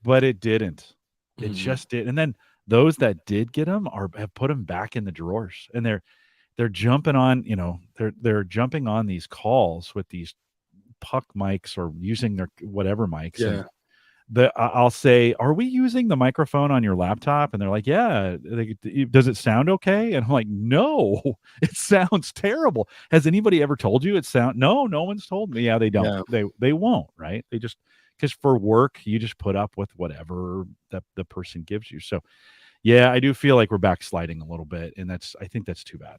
but it didn't. It just did. And then those that did get them have put them back in the drawers, and they're jumping on, they're jumping on these calls with these puck mics or using their whatever mics. Yeah. And I'll say, are we using the microphone on your laptop? And they're like, yeah. Does it sound okay? And I'm like, no, it sounds terrible. Has anybody ever told you it sound? No one's told me. Yeah, they don't. Yeah. They won't, right? They just, because for work, you just put up with whatever that the person gives you. So yeah, I do feel like we're backsliding a little bit. And I think that's too bad.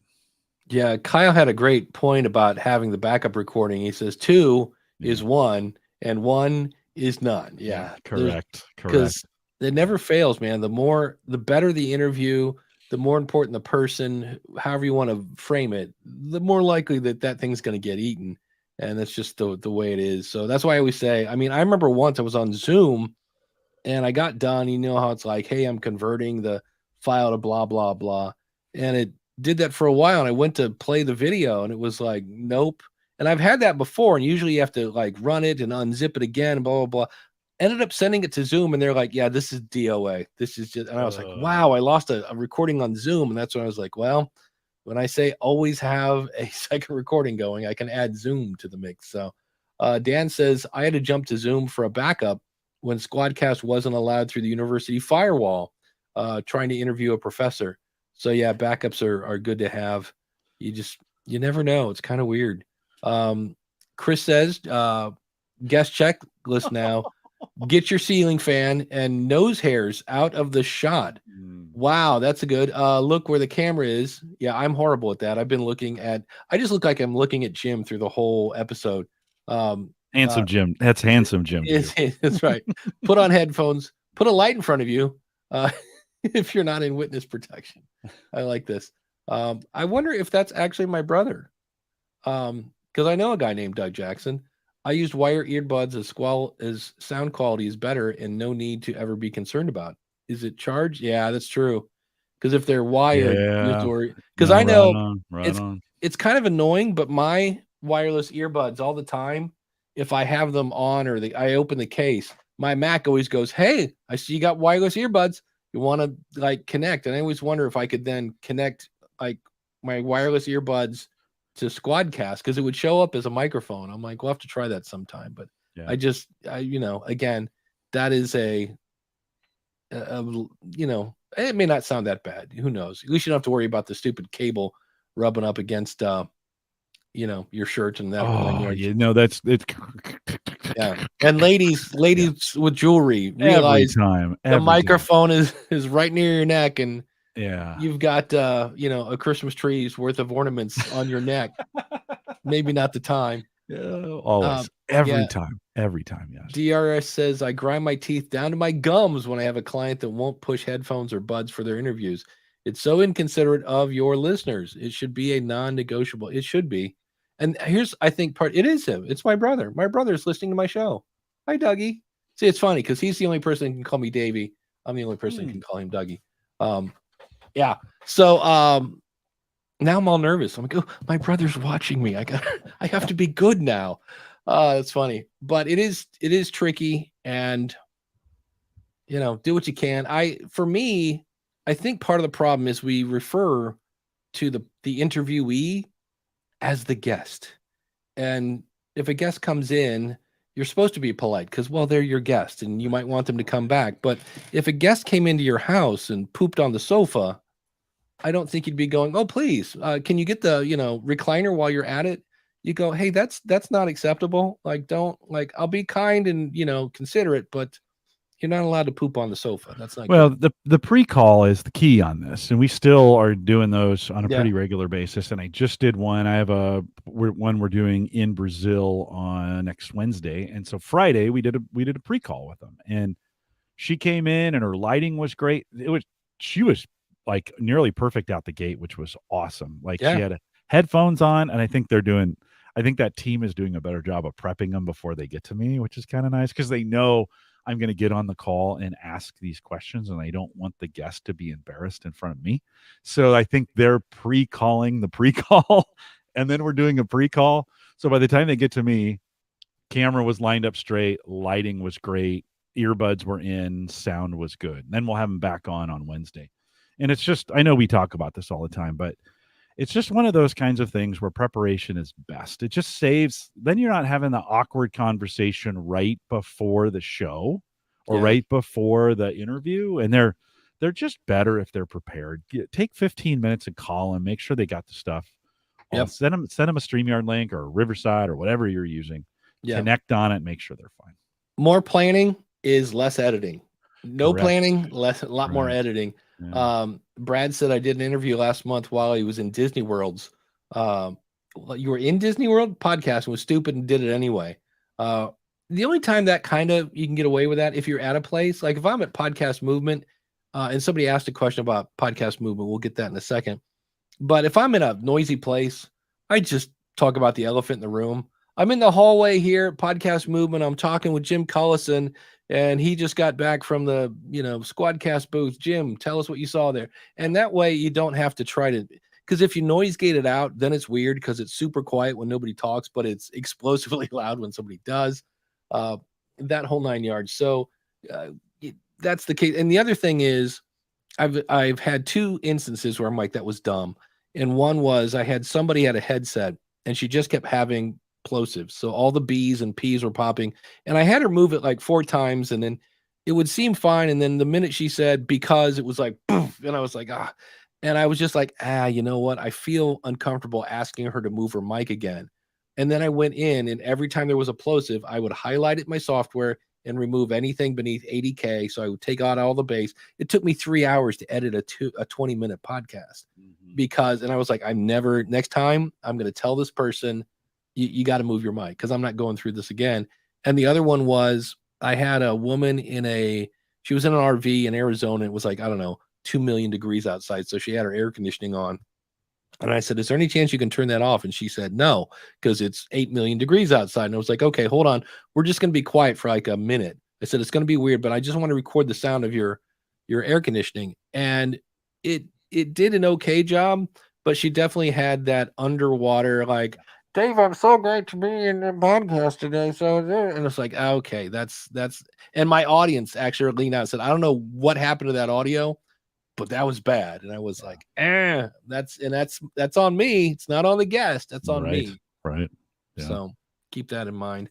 Yeah, Kyle had a great point about having the backup recording. He says 2 is 1 and 1 is none. Yeah, correct. Because it never fails, man. The better the interview, the more important the person, however you want to frame it, the more likely that thing's going to get eaten. And that's just the way it is. So that's why I always say, I mean, I remember once I was on Zoom and I got done. You know how it's like, hey, I'm converting the file to blah, blah, blah. And it did that for a while. And I went to play the video and it was like, nope. And I've had that before. And usually you have to like run it and unzip it again, blah, blah, blah. Ended up sending it to Zoom and they're like, yeah, this is DOA. This is just, and I was like, wow, I lost a recording on Zoom. And that's when I was like, well, when I say always have a second recording going, I can add Zoom to the mix. So Dan says, I had to jump to Zoom for a backup when Squadcast wasn't allowed through the university firewall, trying to interview a professor. So yeah, backups are good to have. You never know. It's kind of weird. Chris says, guest checklist now. Get your ceiling fan and nose hairs out of the shot. Wow, that's a good look where the camera is. Yeah, I'm horrible at that. I just look like I'm looking at Jim through the whole episode. Handsome Jim. That's handsome Jim. That's right. Put on headphones, put a light in front of you. If you're not in witness protection. I like this. I wonder if that's actually my brother. Because I know a guy named Doug Jackson. I used wire earbuds as sound quality is better and no need to ever be concerned about. Is it charged? Yeah, that's true. Because if they're wired, because I know it's kind of annoying, but my wireless earbuds all the time, if I have them on or I open the case, my Mac always goes, hey, I see you got wireless earbuds. You want to like connect. And I always wonder if I could then connect like my wireless earbuds to Squadcast because it would show up as a microphone. I'm like, we'll have to try that sometime. But yeah. Again, that is it may not sound that bad. Who knows? At least you don't have to worry about the stupid cable rubbing up against, your shirt and that. That's it's. Yeah. And ladies with jewelry realize the microphone is right near your neck and you've got a Christmas tree's worth of ornaments on your neck. Maybe not the time. Always. Every time. Yes. DRS says I grind my teeth down to my gums when I have a client that won't push headphones or buds for their interviews. It's so inconsiderate of your listeners. It should be a non-negotiable. It should be. And here's, I think it is him. It's my brother. My brother's listening to my show. Hi, Dougie. See, it's funny because he's the only person who can call me Davey. I'm the only person who can call him Dougie. Yeah. So now I'm all nervous. I'm like, oh, my brother's watching me. I have to be good now. It's funny, but it is tricky, and do what you can. For me, I think part of the problem is we refer to the interviewee as the guest. And if a guest comes in, you're supposed to be polite because, well, they're your guest and you might want them to come back. But if a guest came into your house and pooped on the sofa, I don't think you'd be going, oh, please, can you get the, recliner while you're at it? You go, hey, that's not acceptable. Like, I'll be kind and, considerate, but you're not allowed to poop on the sofa. That's not good. The pre-call is the key on this, and we still are doing those on a pretty regular basis. And I just did one. I have one we're doing in Brazil on next Wednesday, and so Friday we did a pre-call with them, and she came in and her lighting was great. She was like nearly perfect out the gate, which was awesome. Like she had headphones on, and I think that team is doing a better job of prepping them before they get to me, which is kind of nice because they know I'm going to get on the call and ask these questions, and I don't want the guest to be embarrassed in front of me. So I think they're pre-calling the pre-call, and then we're doing a pre-call. So by the time they get to me, camera was lined up straight, lighting was great, earbuds were in, sound was good. And then we'll have them back on Wednesday. And it's just, I know we talk about this all the time, but it's just one of those kinds of things where preparation is best. It just saves, then you're not having the awkward conversation right before the show or right before the interview. And they're just better if they're prepared. Take 15 minutes and call them, make sure they got the stuff. Send them a StreamYard link or Riverside or whatever you're using. Connect on it, make sure they're fine. More planning is less editing. No planning, a lot more editing. Yeah. Brad said I did an interview last month while he was in Disney World's. You were in Disney World podcasting was stupid and did it anyway. The only time that kind of you can get away with that if you're at a place, like if I'm at Podcast Movement and somebody asked a question about Podcast Movement, we'll get that in a second. But if I'm in a noisy place, I just talk about the elephant in the room. I'm in the hallway here at Podcast Movement. I'm talking with Jim Cullison, and he just got back from the, Squadcast booth. Jim, tell us what you saw there. And that way you don't have to try to, because if you noise gate it out, then it's weird because it's super quiet when nobody talks, but it's explosively loud when somebody does. That whole 9 yards. So that's the case. And the other thing is I've had two instances where I'm like, that was dumb. And one was I had somebody had a headset and she just kept having plosives. So all the B's and P's were popping, and I had her move it like 4 times, and then it would seem fine. And then the minute she said because, it was like, poof, and I was like, and I was just like, you know what? I feel uncomfortable asking her to move her mic again. And then I went in, and every time there was a plosive, I would highlight it in my software and remove anything beneath 80K. So I would take out all the bass. It took me 3 hours to edit a 20-minute podcast because, and I was like, next time I'm going to tell this person, you got to move your mic because I'm not going through this again. And the other one was I had a woman she was in an RV in Arizona. It was like, I don't know, 2 million degrees outside. So she had her air conditioning on. And I said, is there any chance you can turn that off? And she said, no, because it's 8 million degrees outside. And I was like, okay, hold on. We're just going to be quiet for like a minute. I said, it's going to be weird, but I just want to record the sound of your air conditioning. And it did an okay job, but she definitely had that underwater, like, Dave, I'm so great to be in the podcast today. So, and it's like, okay, that's, and my audience actually leaned out and said, I don't know what happened to that audio, but that was bad. And I was like, that's on me. It's not on the guest. That's on me. Right. Yeah. So keep that in mind.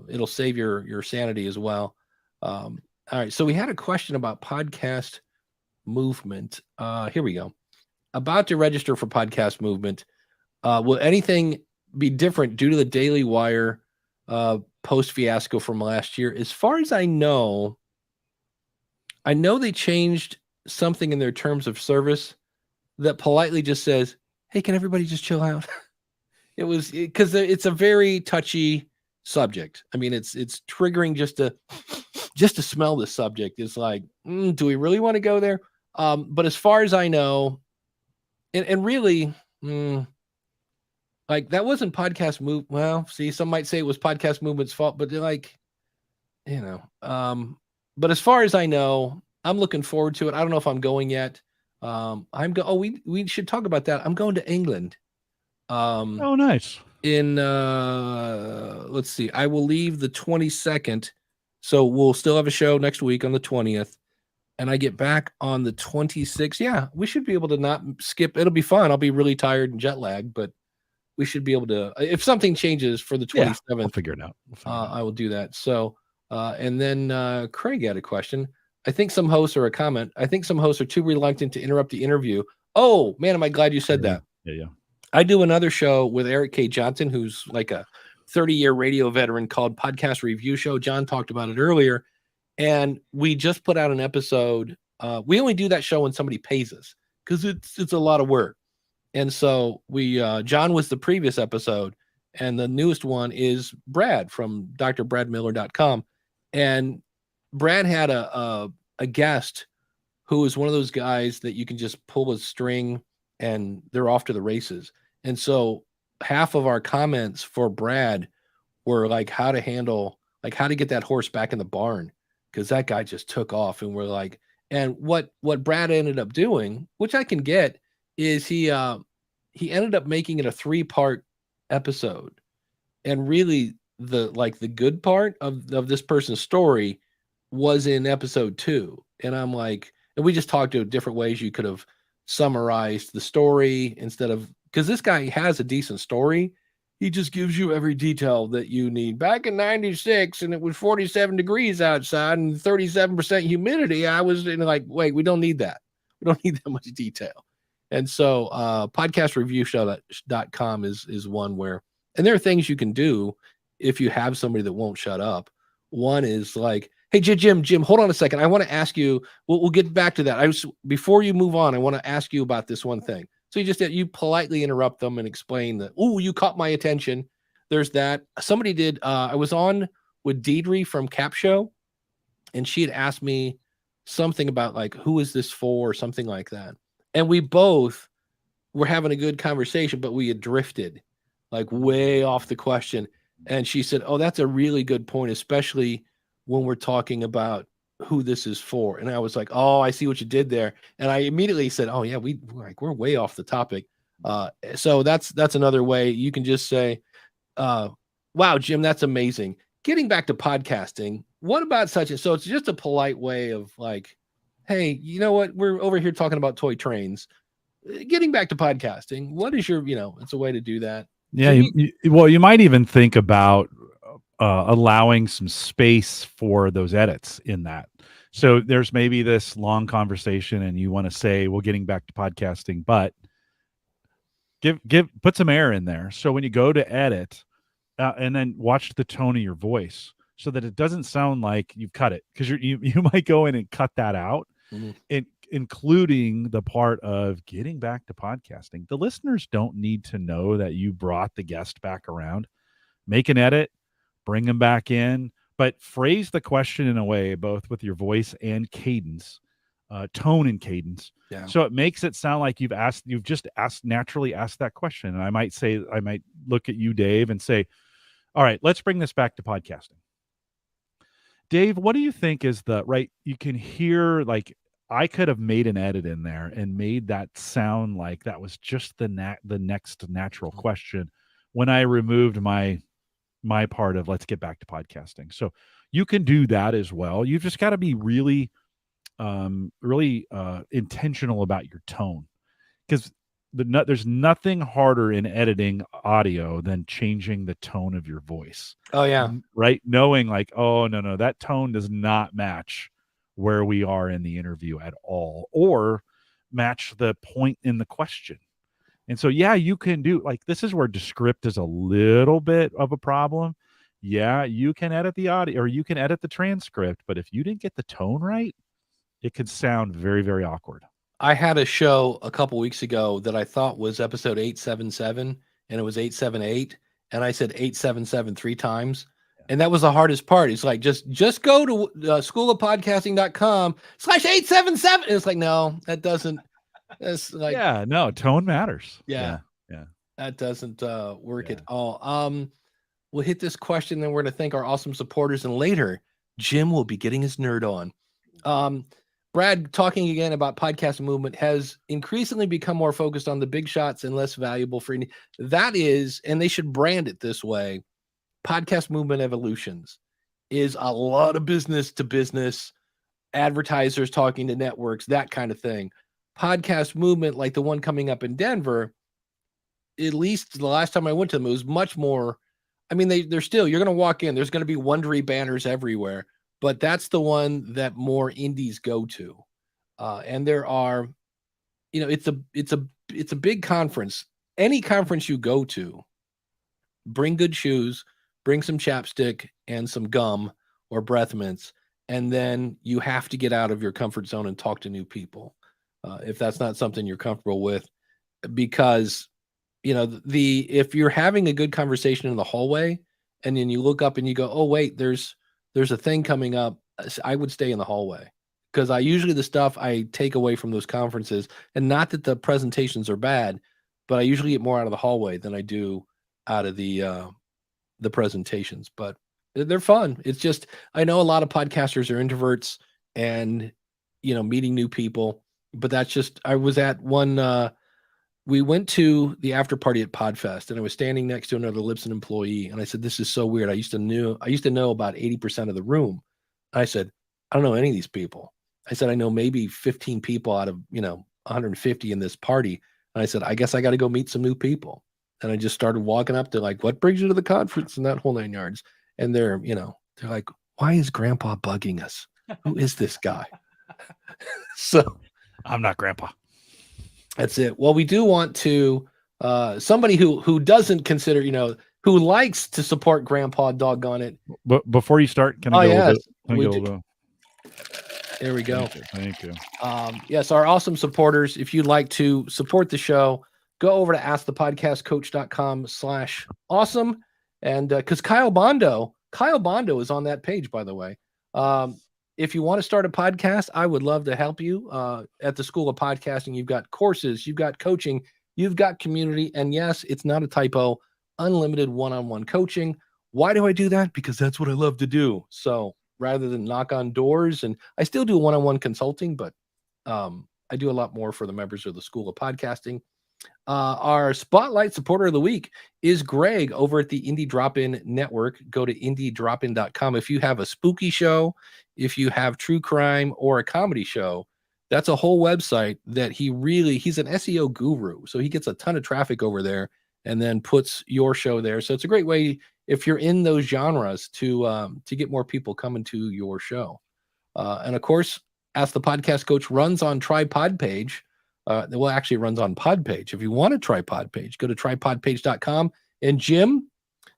It'll save your sanity as well. All right. So we had a question about Podcast Movement. Here we go. About to register for Podcast Movement. Will anything be different due to the Daily Wire post fiasco from last year? As far as I know they changed something in their terms of service that politely just says, hey, can everybody just chill out? It was because it's a very touchy subject. I mean, it's triggering just to smell the subject. It's like, do we really want to go there? But as far as I know, and really, Like that wasn't podcast move. Well, see, some might say it was podcast movement's fault, but they're like, but as far as I know, I'm looking forward to it. I don't know if I'm going yet. We should talk about that. I'm going to England. Oh, nice. In let's see, I will leave the 22nd, so we'll still have a show next week on the 20th, and I get back on the 26th. Yeah, we should be able to not skip. It'll be fun. I'll be really tired and jet lagged, but we should be able to. If something changes for the 27th, we'll figure it out. I will do that. So, and then Craig had a question. I think some hosts are too reluctant to interrupt the interview. Oh man, am I glad you said that? Yeah. I do another show with Eric K. Johnson, who's like a 30-year radio veteran, called Podcast Review Show. John talked about it earlier, and we just put out an episode. We only do that show when somebody pays us because it's a lot of work. And so John was the previous episode, and the newest one is Brad from drbradmiller.com. And Brad had a guest who is one of those guys that you can just pull a string and they're off to the races. And so half of our comments for Brad were like how to get that horse back in the barn, because that guy just took off. And we're like, and what Brad ended up doing, which I can get, is he ended up making it a 3-part episode. And really the good part of this person's story was in episode 2. And I'm like, and we just talked to different ways you could have summarized the story instead of, because this guy has a decent story. He just gives you every detail that you need. Back in 96 and it was 47 degrees outside and 37% humidity. I was like, wait, we don't need that. We don't need that much detail. And so podcastreviewshow.com is one where, and there are things you can do if you have somebody that won't shut up. One is like, hey, Jim, hold on a second. I want to ask you, we'll get back to that. Before you move on, I want to ask you about this one thing. So you politely interrupt them and explain that, oh, you caught my attention. There's that. Somebody did, I was on with Deidre from Cap Show, and she had asked me something about like, who is this for, or something like that. And we both were having a good conversation, but we had drifted like way off the question. And she said, oh, that's a really good point, especially when we're talking about who this is for. And I was like, oh, I see what you did there. And I immediately said, oh yeah, we're way off the topic. So that's another way you can just say, wow, Jim, that's amazing. Getting back to podcasting, what about such and so? It's just a polite way of like, hey, you know what? We're over here talking about toy trains. Getting back to podcasting, what is your, it's a way to do that. Yeah. You might even think about allowing some space for those edits in that. So there's maybe this long conversation and you want to say, well, getting back to podcasting, but put some air in there. So when you go to edit and then watch the tone of your voice so that it doesn't sound like you've cut it, because you might go in and cut that out, including the part of getting back to podcasting. The listeners don't need to know that you brought the guest back around. Make an edit, bring them back in, but phrase the question in a way, both with your voice and cadence, tone and cadence. Yeah. So it makes it sound like you've naturally asked that question. And I might look at you, Dave, and say, all right, let's bring this back to podcasting. Dave, what do you think is you can hear, like, I could have made an edit in there and made that sound like that was just the next natural question when I removed my part of let's get back to podcasting. So you can do that as well. You've just got to be really intentional about your tone, because there's nothing harder in editing audio than changing the tone of your voice. Oh yeah. Right. Knowing like, oh no, that tone does not match where we are in the interview at all, or match the point in the question. And so, yeah, you can do, like, this is where Descript is a little bit of a problem. Yeah, you can edit the audio or you can edit the transcript, but if you didn't get the tone right, it could sound very, very awkward. I had a show a couple weeks ago that I thought was episode 877, and it was 878, and I said 877 3 times. And that was the hardest part. It's like, just go to schoolofpodcasting.com/877. And it's like, no, that doesn't. It's like, yeah, no, tone matters. Yeah. Yeah. That doesn't work at all. We'll hit this question, then we're going to thank our awesome supporters, and later Jim will be getting his nerd on. Brad, talking again about podcast movement, has increasingly become more focused on the big shots and less valuable for any. That is, and they should brand it this way. Podcast movement evolutions is a lot of business to business, advertisers talking to networks, that kind of thing. Podcast movement, like the one coming up in Denver, at least the last time I went to them, it was much more. I mean, they're still, you're going to walk in, there's going to be Wondery banners everywhere, but that's the one that more indies go to. And there are, it's a big conference. Any conference you go to, bring good shoes, bring some chapstick and some gum or breath mints, and then you have to get out of your comfort zone and talk to new people. If that's not something you're comfortable with, because if you're having a good conversation in the hallway and then you look up and you go, oh wait, there's a thing coming up, I would stay in the hallway, because the stuff I take away from those conferences, and not that the presentations are bad, but I usually get more out of the hallway than I do out of the presentations. But they're fun. It's just, I know a lot of podcasters are introverts and meeting new people, but that's just, I was at one, we went to the after party at Podfest, and I was standing next to another Libsyn employee, and I said, this is so weird. I used to know about 80% of the room. I said, I don't know any of these people. I said, I know maybe 15 people out of 150 in this party. And I said, I guess I got to go meet some new people. And I just started walking up to, like, what brings you to the conference, and that whole 9 yards. And they're like, why is Grandpa bugging us? Who is this guy? So I'm not Grandpa. That's it. Well, we do want to somebody who doesn't consider, who likes to support Grandpa, doggone it. But before you start, can I go a little bit? There we go. Thank you. Yes, our awesome supporters. If you'd like to support the show, go over to askthepodcastcoach.com/awesome. And because Kyle Bondo is on that page, by the way. If you want to start a podcast, I would love to help you. At the School of Podcasting, you've got courses, you've got coaching, you've got community, and yes, it's not a typo, unlimited one-on-one coaching. Why do I do that? Because that's what I love to do. So rather than knock on doors, and I still do one-on-one consulting, but I do a lot more for the members of the School of Podcasting. Our Spotlight Supporter of the Week is Greg over at the Indie Drop-In Network. Go to indiedropin.com. If you have a spooky show, if you have true crime or a comedy show, that's a whole website that he's an SEO guru. So he gets a ton of traffic over there and then puts your show there. So it's a great way, if you're in those genres, to get more people coming to your show. And of course, Ask the Podcast Coach runs on Tripod Page. Actually runs on Podpage. If you want to try Podpage, go to tripodpage.com. And Jim,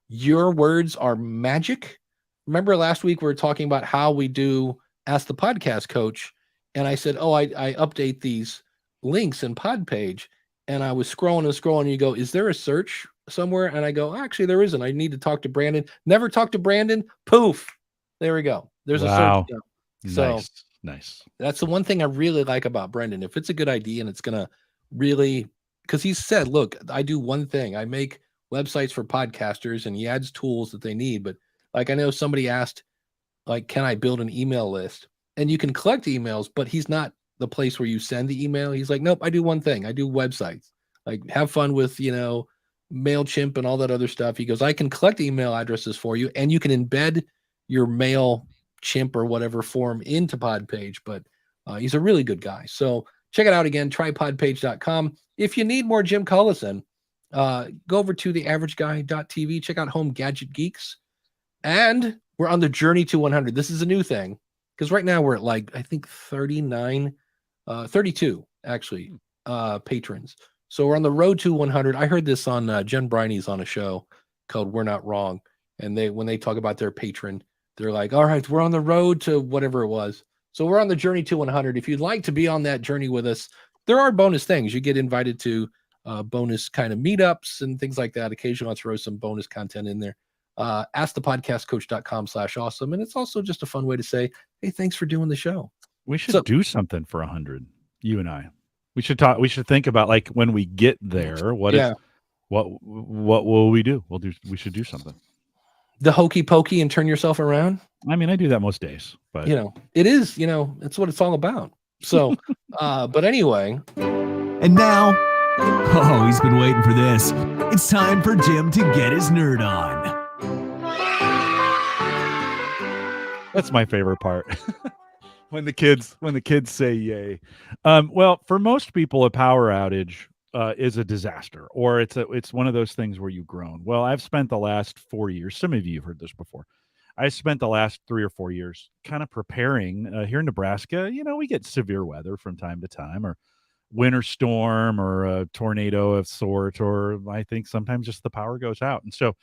your words are magic. Remember last week we were talking about how we do Ask the Podcast Coach, and I said, I update these links in Podpage, and I was scrolling, and you go, is there a search somewhere? And I go, actually, there isn't. I need to talk to Brandon. Never talk to Brandon. Poof. There we go. There's a search. So Nice. That's the one thing I really like about Brendan. If it's a good idea and it's going to really, because he said, look, I do one thing. I make websites for podcasters, and he adds tools that they need. But like, I know somebody asked, like, can I build an email list? And you can collect emails, but he's not the place where you send the email. He's like, nope, I do one thing. I do websites. Like, have fun with, MailChimp and all that other stuff. He goes, I can collect email addresses for you, and you can embed your MailChimp or whatever form into Podpage. But he's a really good guy. So check it out again, tripodpage.com. If you need more Jim Collison, go over to theaverageguy.tv, check out Home Gadget Geeks. And we're on the journey to 100. This is a new thing, because right now we're at, like, I think 32 actually patrons. So we're on the road to 100. I heard this on Jen Briney's on a show called We're Not Wrong. And when they talk about their patron, they're like, all right, we're on the road to whatever it was. So we're on the journey to 100. If you'd like to be on that journey with us, there are bonus things. You get invited to bonus kind of meetups and things like that. Occasionally I'll throw some bonus content in there. askthepodcastcoach.com/awesome. And it's also just a fun way to say, hey, thanks for doing the show. We should do something for 100, you and I. We should talk. We should think about, like, when we get there, what What will we do? We should do something. The hokey pokey and turn yourself around. I mean, I do that most days, but it is, it's what it's all about. So, but anyway. And now, oh, he's been waiting for this. It's time for Jim to get his nerd on. That's my favorite part. when the kids say yay. Well, for most people, a power outage is a disaster, or it's one of those things where you groan. Well, I've spent the last 4 years. Some of you have heard this before. I spent the last 3 or 4 years kind of preparing. Here in Nebraska, we get severe weather from time to time, or winter storm, or a tornado of sort, or I think sometimes just the power goes out. And so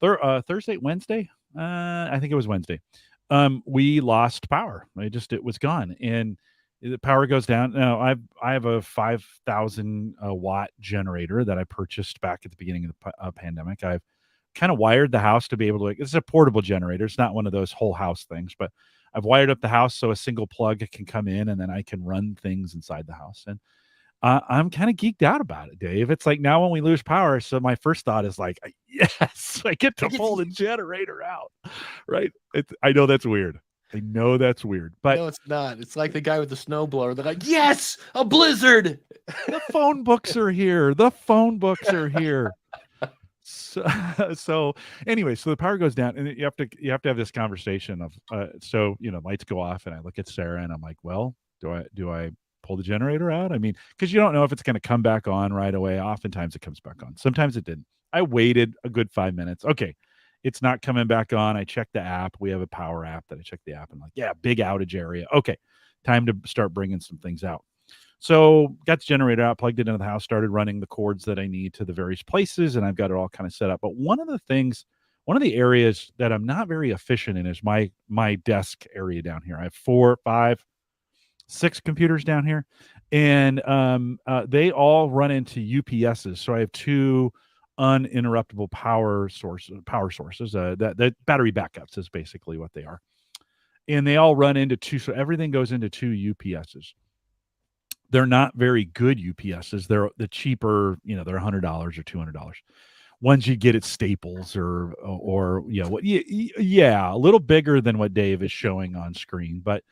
Wednesday, I think it was Wednesday, we lost power. It was gone, and the power goes down. Now I have a 5,000 watt generator that I purchased back at the beginning of the pandemic. I've kind of wired the house to be able to, it's a portable generator. It's not one of those whole house things, but I've wired up the house so a single plug can come in, and then I can run things inside the house. And I'm kind of geeked out about it, Dave. It's like now when we lose power, so my first thought is like, yes, I get to pull the generator out, right? I know that's weird. But no, it's not. It's like the guy with the snowblower. They're like, yes, a blizzard. The phone books are here. So anyway, so the power goes down, and you have to have this conversation of lights go off, and I look at Sarah, and I'm like, well, do I pull the generator out? I mean, because you don't know if it's going to come back on right away. Oftentimes it comes back on. Sometimes it didn't. I waited a good 5 minutes. Okay, it's not coming back on. I checked the app. We have a power app that I checked the app, and big outage area. Okay, time to start bringing some things out. So got the generator out, plugged it into the house, started running the cords that I need to the various places, and I've got it all kind of set up. But one of the areas that I'm not very efficient in is my desk area down here. I have 4, 5, 6 computers down here, and they all run into UPSs. So I have 2 uninterruptible power sources. That battery backups is basically what they are, and they all run into 2. So everything goes into 2 UPSs. They're not very good UPSs. They're the cheaper, they're $100 or $200. Ones you get at Staples or a little bigger than what Dave is showing on screen, but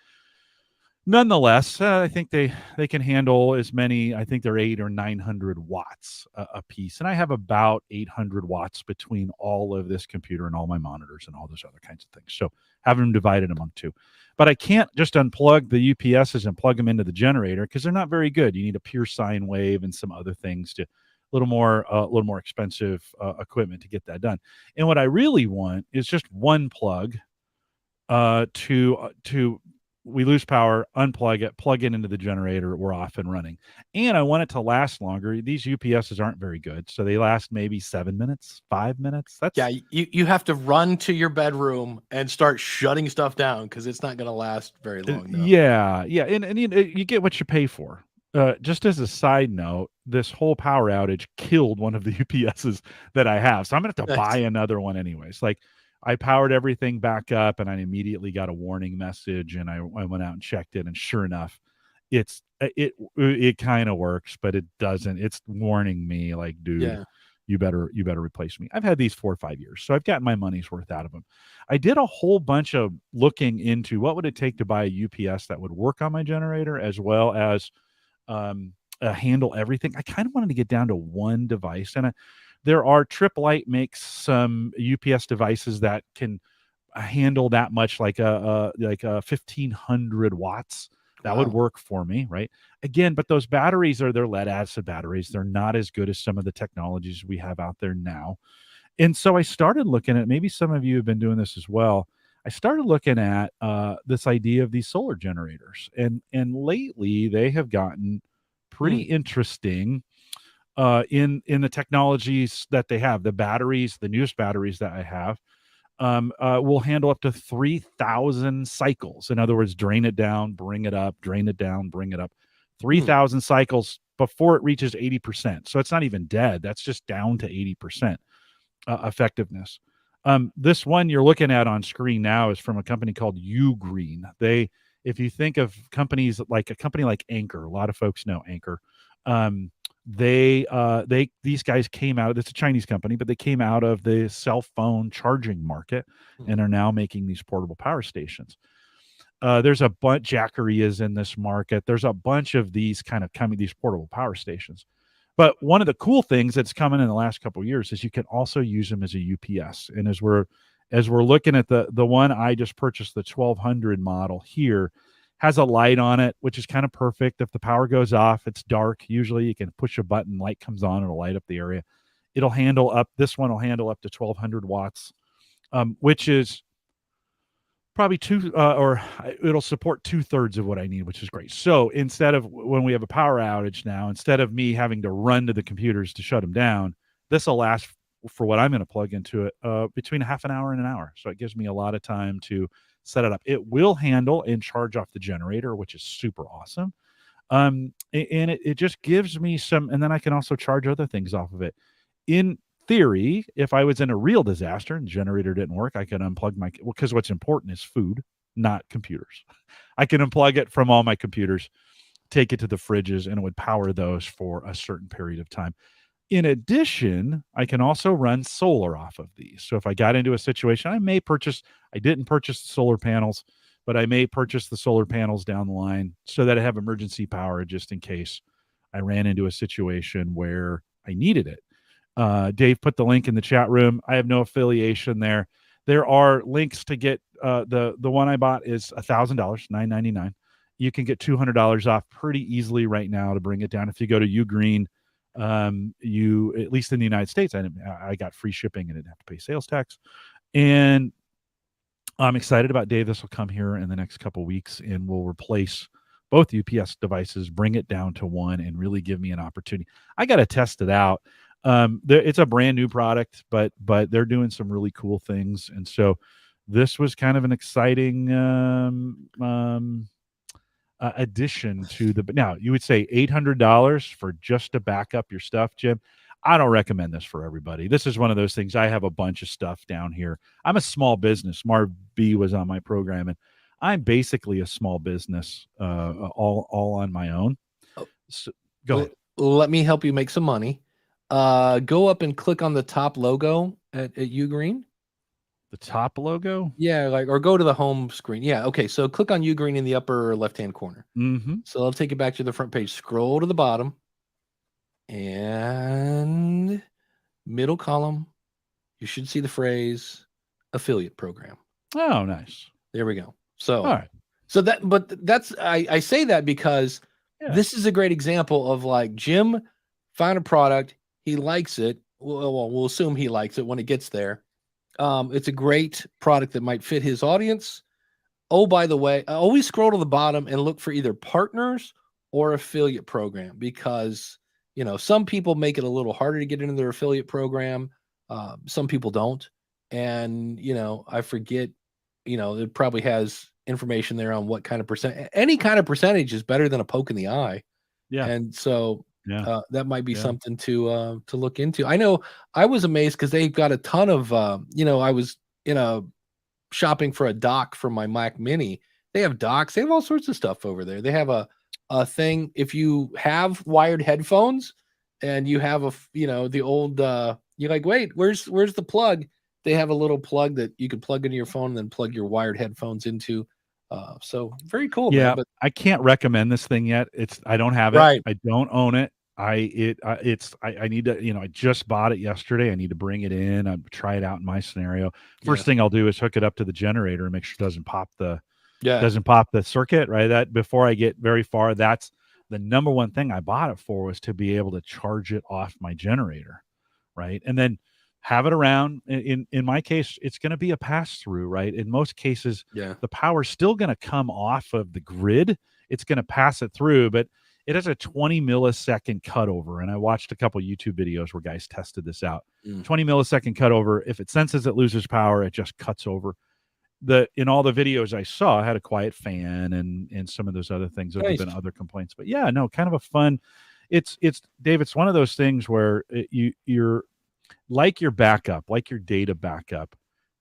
nonetheless, I think they can handle as many. I think they're 800 or 900 watts a piece, and I have about 800 watts between all of this computer and all my monitors and all those other kinds of things. So having them divided among 2. But I can't just unplug the UPSs and plug them into the generator because they're not very good. You need a pure sine wave and some other things, a little more expensive equipment to get that done. And what I really want is just one plug to we lose power, unplug it, plug it into the generator, we're off and running. And I want it to last longer. These UPSs aren't very good, so they last maybe 7 minutes, 5 minutes. You have to run to your bedroom and start shutting stuff down because it's not going to last very long. No. Yeah, and you get what you pay for. Just as a side note, this whole power outage killed one of the UPSs that I have, so I'm going to have to buy another one anyways. Like, I powered everything back up, and I immediately got a warning message, and I went out and checked it, and sure enough, it kind of works, but it doesn't. It's warning me like, dude, you better replace me. I've had these 4 or 5 years, so I've gotten my money's worth out of them. I did a whole bunch of looking into what would it take to buy a UPS that would work on my generator as well as handle everything. I kind of wanted to get down to one device, and there are Triplite makes some UPS devices that can handle that much, like a 1,500 watts. That would work for me, right? Again, but those batteries they're lead acid batteries. They're not as good as some of the technologies we have out there now. And so I started looking at, maybe some of you have been doing this as well. I started looking at this idea of these solar generators, and lately they have gotten pretty interesting. In the technologies that they have, the batteries, the newest batteries that I have, will handle up to 3,000 cycles. In other words, drain it down, bring it up, drain it down, bring it up. 3,000 cycles before it reaches 80%. So it's not even dead. That's just down to 80% effectiveness. This one you're looking at on screen now is from a company called Ugreen. If you think of companies like a company like Anchor, a lot of folks know Anchor. these guys came out. It's a Chinese company, but they came out of the cell phone charging market and are now making these portable power stations. There's a bunch Jackery's in this market. There's a bunch of these kind of coming, these portable power stations. But one of the cool things that's coming in the last couple of years is you can also use them as a UPS. And as we're looking at the one I just purchased, the 1200 model here, has a light on it, which is kind of perfect. If the power goes off, it's dark. Usually you can push a button, light comes on, it'll light up the area. This one will handle up to 1200 watts, which is probably it'll support 2/3 of what I need, which is great. So instead of, when we have a power outage now, instead of me having to run to the computers to shut them down, this will last for what I'm going to plug into it between a half an hour and an hour. So it gives me a lot of time to set it up. It will handle and charge off the generator, which is super awesome. And it just gives me some, and then I can also charge other things off of it. In theory, if I was in a real disaster and the generator didn't work, I could unplug because what's important is food, not computers. I can unplug it from all my computers, take it to the fridges, and it would power those for a certain period of time. In addition, I can also run solar off of these. So if I got into a situation, I didn't purchase the solar panels, but I may purchase the solar panels down the line so that I have emergency power just in case I ran into a situation where I needed it. Dave put the link in the chat room. I have no affiliation there. There are links to get the one I bought is $1,000, $999. You can get $200 off pretty easily right now to bring it down. If you go to Ugreen, you, at least in the United States, I got free shipping and didn't have to pay sales tax. And I'm excited about Dave. This will come here in the next couple weeks and will replace both UPS devices, bring it down to one, and really give me an opportunity. I got to test it out. It's a brand new product, but they're doing some really cool things. And so this was kind of an exciting addition to the, now you would say $800 for just to back up your stuff, Jim. I don't recommend this for everybody. This is one of those things. I have a bunch of stuff down here. I'm a small business. Marv B was on my program, and I'm basically a small business, all on my own. So, go ahead. Let me help you make some money. Go up and click on the top logo at Ugreen. The top logo? Yeah, or go to the home screen. Yeah, okay. So click on Ugreen in the upper left-hand corner. Mm-hmm. So I'll take you back to the front page. Scroll to the bottom, and middle column, you should see the phrase affiliate program. Oh, nice. There we go. So, all right. So I say that because this is a great example of, like, Jim found a product. He likes it. Well, we'll assume he likes it when it gets there. It's a great product that might fit his audience. Oh, by the way, always scroll to the bottom and look for either partners or affiliate program, because, some people make it a little harder to get into their affiliate program. Some people don't. And, I forget, it probably has information there on what kind of any kind of percentage is better than a poke in the eye. Yeah. And so that might be something to look into. I know I was amazed because they've got a ton of, I was shopping for a dock for my Mac Mini. They have docks. They have all sorts of stuff over there. They have a thing. If you have wired headphones and you have the old, you're like, wait, where's the plug? They have a little plug that you could plug into your phone and then plug your wired headphones into. So very cool. Yeah, man, but I can't recommend this thing yet. I don't have it. Right. I don't own it. I need to, I just bought it yesterday. I need to bring it in. I'd try it out in my scenario. First thing I'll do is hook it up to the generator and make sure it doesn't pop the circuit, right? That before I get very far, that's the number one thing I bought it for, was to be able to charge it off my generator. Right. And then have it around. In my case, it's going to be a pass through, right? In most cases, the power's still going to come off of the grid. It's going to pass it through, but it has a 20 millisecond cutover. And I watched a couple YouTube videos where guys tested this out. 20 millisecond cutover. If it senses it loses power, it just cuts over. In all the videos I saw, I had a quiet fan and some of those other things. There have been other complaints, but kind of a fun. It's Dave. It's one of those things where you're like your backup, like your data backup.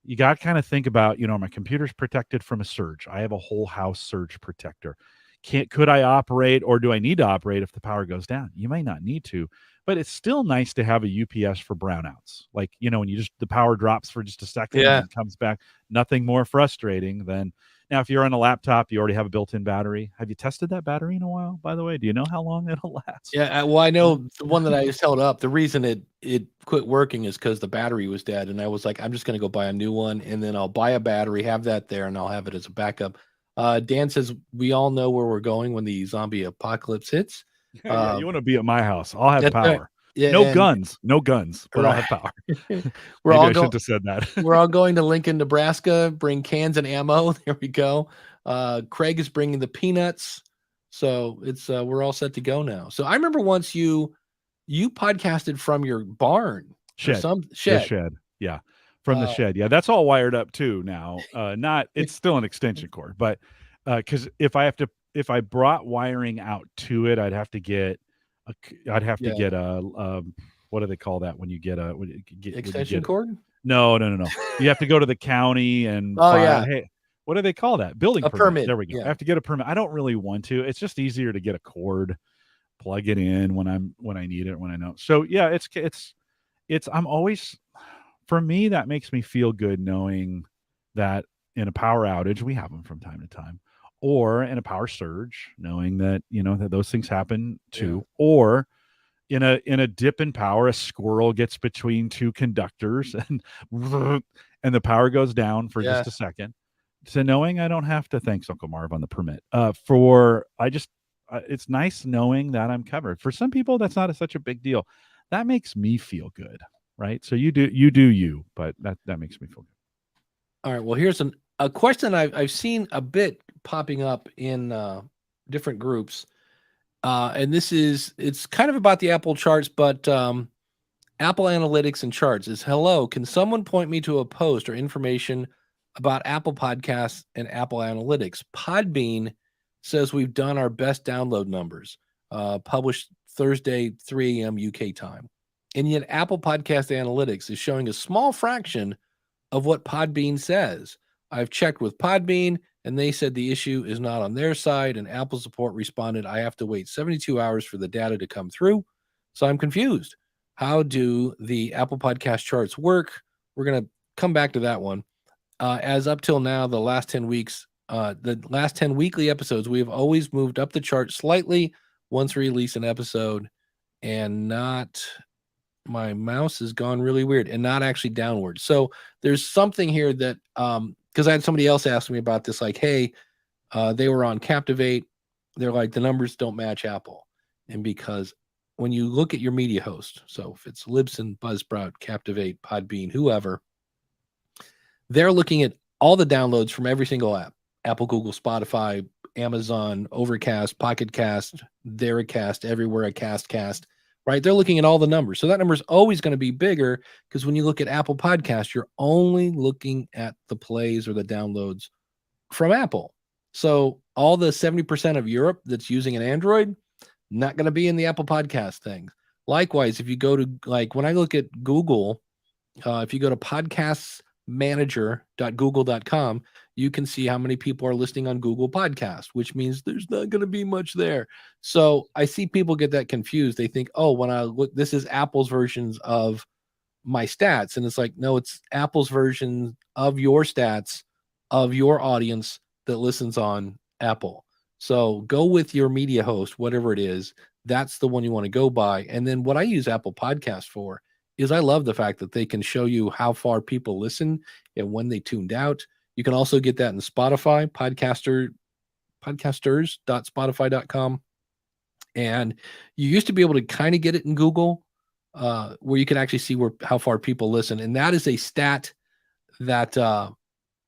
You got to kind of think about, my computer's protected from a surge. I have a whole house surge protector. could I operate, or do I need to operate if the power goes down? You may not need to, but it's still nice to have a UPS for brownouts. Like, when the power drops for just a second and then comes back, nothing more frustrating than. Now, if you're on a laptop, you already have a built-in battery. Have you tested that battery in a while, by the way? Do you know how long it'll last? Yeah, well, I know the one that I just held up, the reason it quit working is because the battery was dead. And I was like, I'm just going to go buy a new one, and then I'll buy a battery, have that there, and I'll have it as a backup. Dan says, we all know where we're going when the zombie apocalypse hits. Yeah, you want to be at my house. I'll have power. Right. Yeah, no guns, but I'll have power. We're all I shouldn't have said that. We're all going to Lincoln, Nebraska. Bring cans and ammo. There we go. Craig is bringing the peanuts, so it's we're all set to go now. So I remember once you podcasted from your barn, shed. Yeah, from the shed. Yeah, that's all wired up too now. It's still an extension cord, but because if I brought wiring out to it, I'd have to get a what do they call that when you get extension cord? No. You have to go to the county and hey, what do they call that? Building permit. There we go. Yeah. I have to get a permit. I don't really want to. It's just easier to get a cord, plug it in when I need it, when I know. So yeah, it's I'm always, for me, that makes me feel good knowing that in a power outage, we have them from time to time, or in a power surge, knowing that, that those things happen too, or in a dip in power, a squirrel gets between two conductors and the power goes down for just a second. So knowing I don't have to, thanks Uncle Marv on the permit, it's nice knowing that I'm covered. For some people, that's not such a big deal. That makes me feel good, right? So you do you, but that makes me feel good. All right. Well, here's a question I've seen a bit popping up in different groups. And it's kind of about the Apple charts, but Apple Analytics and charts is, hello, can someone point me to a post or information about Apple Podcasts and Apple Analytics? Podbean says we've done our best download numbers, published Thursday, 3 a.m. UK time. And yet Apple Podcast Analytics is showing a small fraction of what Podbean says. I've checked with Podbean, and they said the issue is not on their side, and Apple support responded, I have to wait 72 hours for the data to come through. So I'm confused. How do the Apple Podcast charts work? We're going to come back to that one. As up till now, the last 10 weeks, the last 10 weekly episodes, we have always moved up the chart slightly once we release an episode, and not, my mouse has gone really weird, and not actually downward. So there's something here that, because I had somebody else ask me about this, like, hey, they were on Captivate. They're like, the numbers don't match Apple. And because when you look at your media host, so if it's Libsyn, Buzzsprout, Captivate, Podbean, whoever, they're looking at all the downloads from every single app: Apple, Google, Spotify, Amazon, Overcast, Pocket Cast, Veracast, everywhere a cast, right? They're looking at all the numbers. So that number is always going to be bigger, because when you look at Apple Podcasts, you're only looking at the plays or the downloads from Apple. So all the 70% of Europe that's using an Android, not going to be in the Apple Podcast thing. Likewise, if you go to, like, when I look at Google, if you go to podcastmanager.google.com, you can see how many people are listening on Google Podcast, which means there's not going to be much there. So I see people get that confused. They think, oh, when I look, this is Apple's versions of my stats. And it's like, no, it's Apple's version of your stats of your audience that listens on Apple. So go with your media host, whatever it is. That's the one you want to go by. And then what I use Apple Podcasts for is, I love the fact that they can show you how far people listen and when they tuned out. You can also get that in Spotify, podcasters.spotify.com. And you used to be able to kind of get it in Google, where you can actually see how far people listen. And that is a stat that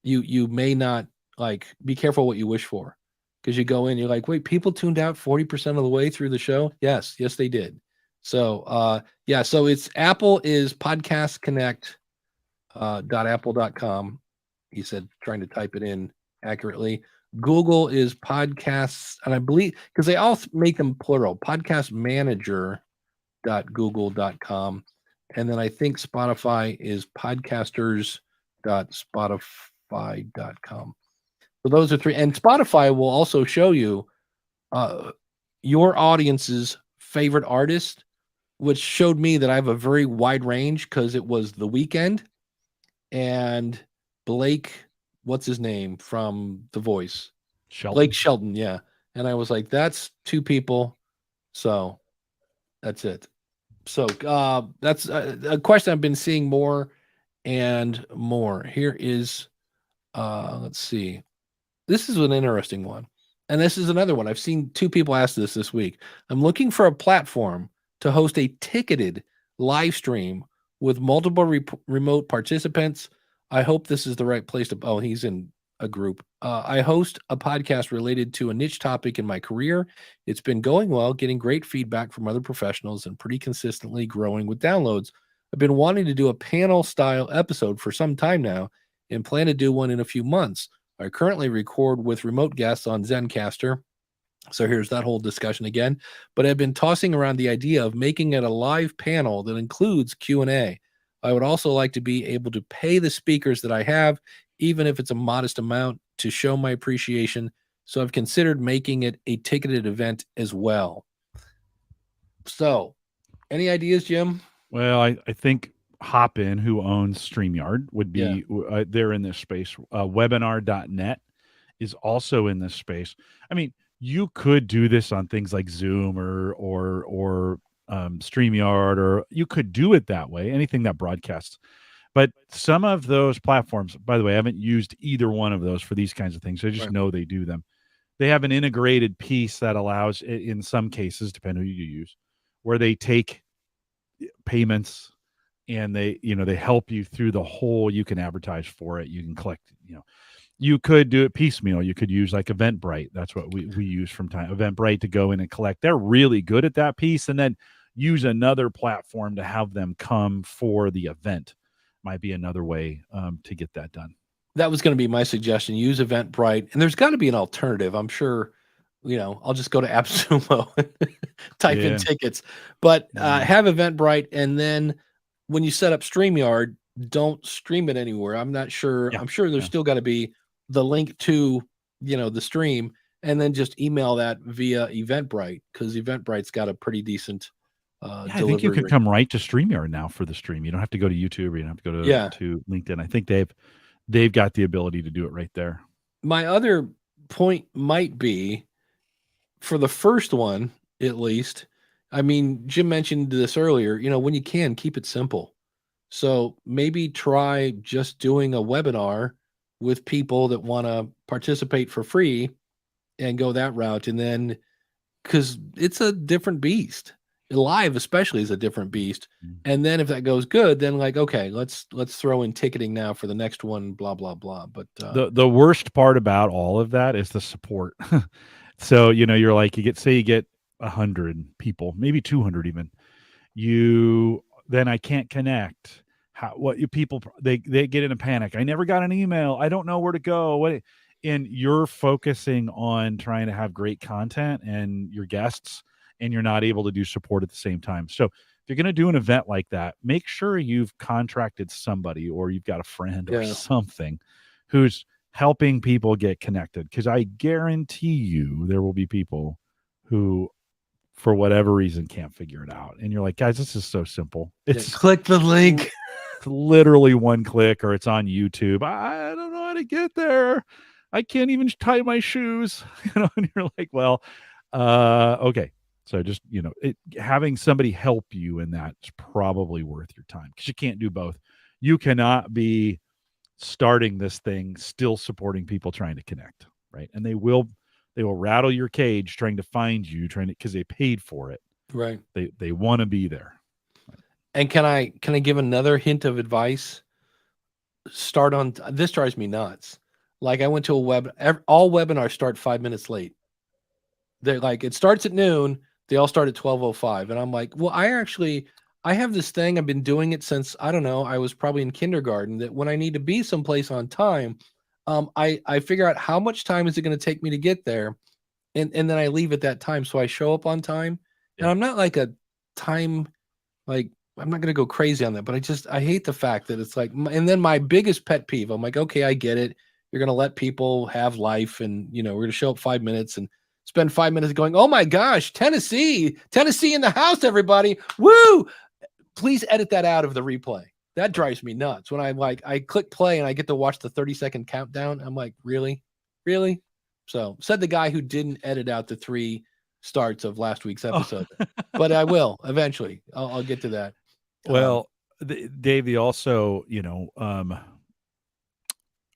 you may not, like, be careful what you wish for, because you go in, you're like, wait, people tuned out 40% of the way through the show? Yes, they did. So so it's Apple is podcastconnect.apple.com. He said, trying to type it in accurately. Google is podcasts, and I believe, because they all make them plural, podcastmanager.google.com. And then I think Spotify is podcasters.spotify.com. So those are three. And Spotify will also show you your audience's favorite artist, which showed me that I have a very wide range because it was The Weeknd and Blake, what's his name from The Voice? Shelton. Blake Shelton, yeah. And I was like, that's two people. So that's it. So that's a question I've been seeing more and more. Here is, let's see. This is an interesting one. And this is another one. I've seen two people ask this week. I'm looking for a platform to host a ticketed live stream with multiple remote participants. I hope this is the right place to. Oh, he's in a group. I host a podcast related to a niche topic in my career. It's been going well, getting great feedback from other professionals and pretty consistently growing with downloads. I've been wanting to do a panel style episode for some time now and plan to do one in a few months. I currently record with remote guests on Zencaster. So here's that whole discussion again. But I've been tossing around the idea of making it a live panel that includes Q&A. I would also like to be able to pay the speakers that I have, even if it's a modest amount, to show my appreciation. So I've considered making it a ticketed event as well. So any ideas, Jim? Well, I think Hopin, who owns StreamYard, would be they're in this space. Webinar.net is also in this space. I mean, you could do this on things like Zoom or StreamYard, or you could do it that way, anything that broadcasts. But some of those platforms, by the way, I haven't used either one of those for these kinds of things. I just know they do them. They have an integrated piece that allows, in some cases, depending who you use, where they take payments and they help you through the whole. You can advertise for it. You can collect, you could do it piecemeal. You could use like Eventbrite. That's what we use from time. Eventbrite to go in and collect. They're really good at that piece. And then use another platform to have them come for the event. Might be another way to get that done. That was going to be my suggestion. Use Eventbrite. And there's got to be an alternative. I'm sure, I'll just go to AppSumo and type in tickets. But have Eventbrite, and then when you set up StreamYard, don't stream it anywhere. I'm not sure. Yeah. I'm sure there's still got to be the link to, the stream, and then just email that via Eventbrite, because Eventbrite's got a pretty decent I think you can come right to StreamYard now for the stream. You don't have to go to YouTube, or you don't have to go to LinkedIn. I think they've got the ability to do it right there. My other point might be, for the first one, at least, I mean, Jim mentioned this earlier, when you can, keep it simple. So maybe try just doing a webinar with people that want to participate for free and go that route. And then, because it's a different beast. Live especially is a different beast. And then if that goes good, then okay, let's throw in ticketing now for the next one, blah blah blah. But the worst part about all of that is the support. So you're like, you get 100 people, maybe 200 even. Then I can't connect. People they get in a panic. I never got an email. I don't know where to go. And you're focusing on trying to have great content and your guests, and you're not able to do support at the same time. So if you're going to do an event like that, make sure you've contracted somebody, or you've got a friend or something who's helping people get connected. Because I guarantee you there will be people who, for whatever reason, can't figure it out. And you're like, guys, this is so simple. It's click the link. It's literally one click, or it's on YouTube. I don't know how to get there. I can't even tie my shoes. And you're like, well, okay. So just, having somebody help you in that is probably worth your time, because you can't do both. You cannot be starting this thing still supporting people trying to connect, right? And they will rattle your cage trying to find you, because they paid for it. Right. They want to be there. Right. And can I give another hint of advice? This drives me nuts. Like, I went to all webinars start 5 minutes late. They're like, it starts at noon. They all start at 12:05. And I'm like, well, I have this thing. I've been doing it since, I don't know, I was probably in kindergarten, that when I need to be someplace on time, I figure out how much time is it going to take me to get there. And then I leave at that time. So I show up on time. And I'm not like a time, like, I'm not going to go crazy on that, but I hate the fact that it's like, and then my biggest pet peeve, I'm like, okay, I get it. You're going to let people have life, and, we're going to show up 5 minutes. And spend 5 minutes going, oh my gosh, Tennessee in the house, everybody. Woo! Please edit that out of the replay. That drives me nuts. When I click play and I get to watch the 30-second countdown, I'm like, really? So said the guy who didn't edit out the 3 starts of last week's episode, but I will eventually. I'll get to that. Well, Davey, also,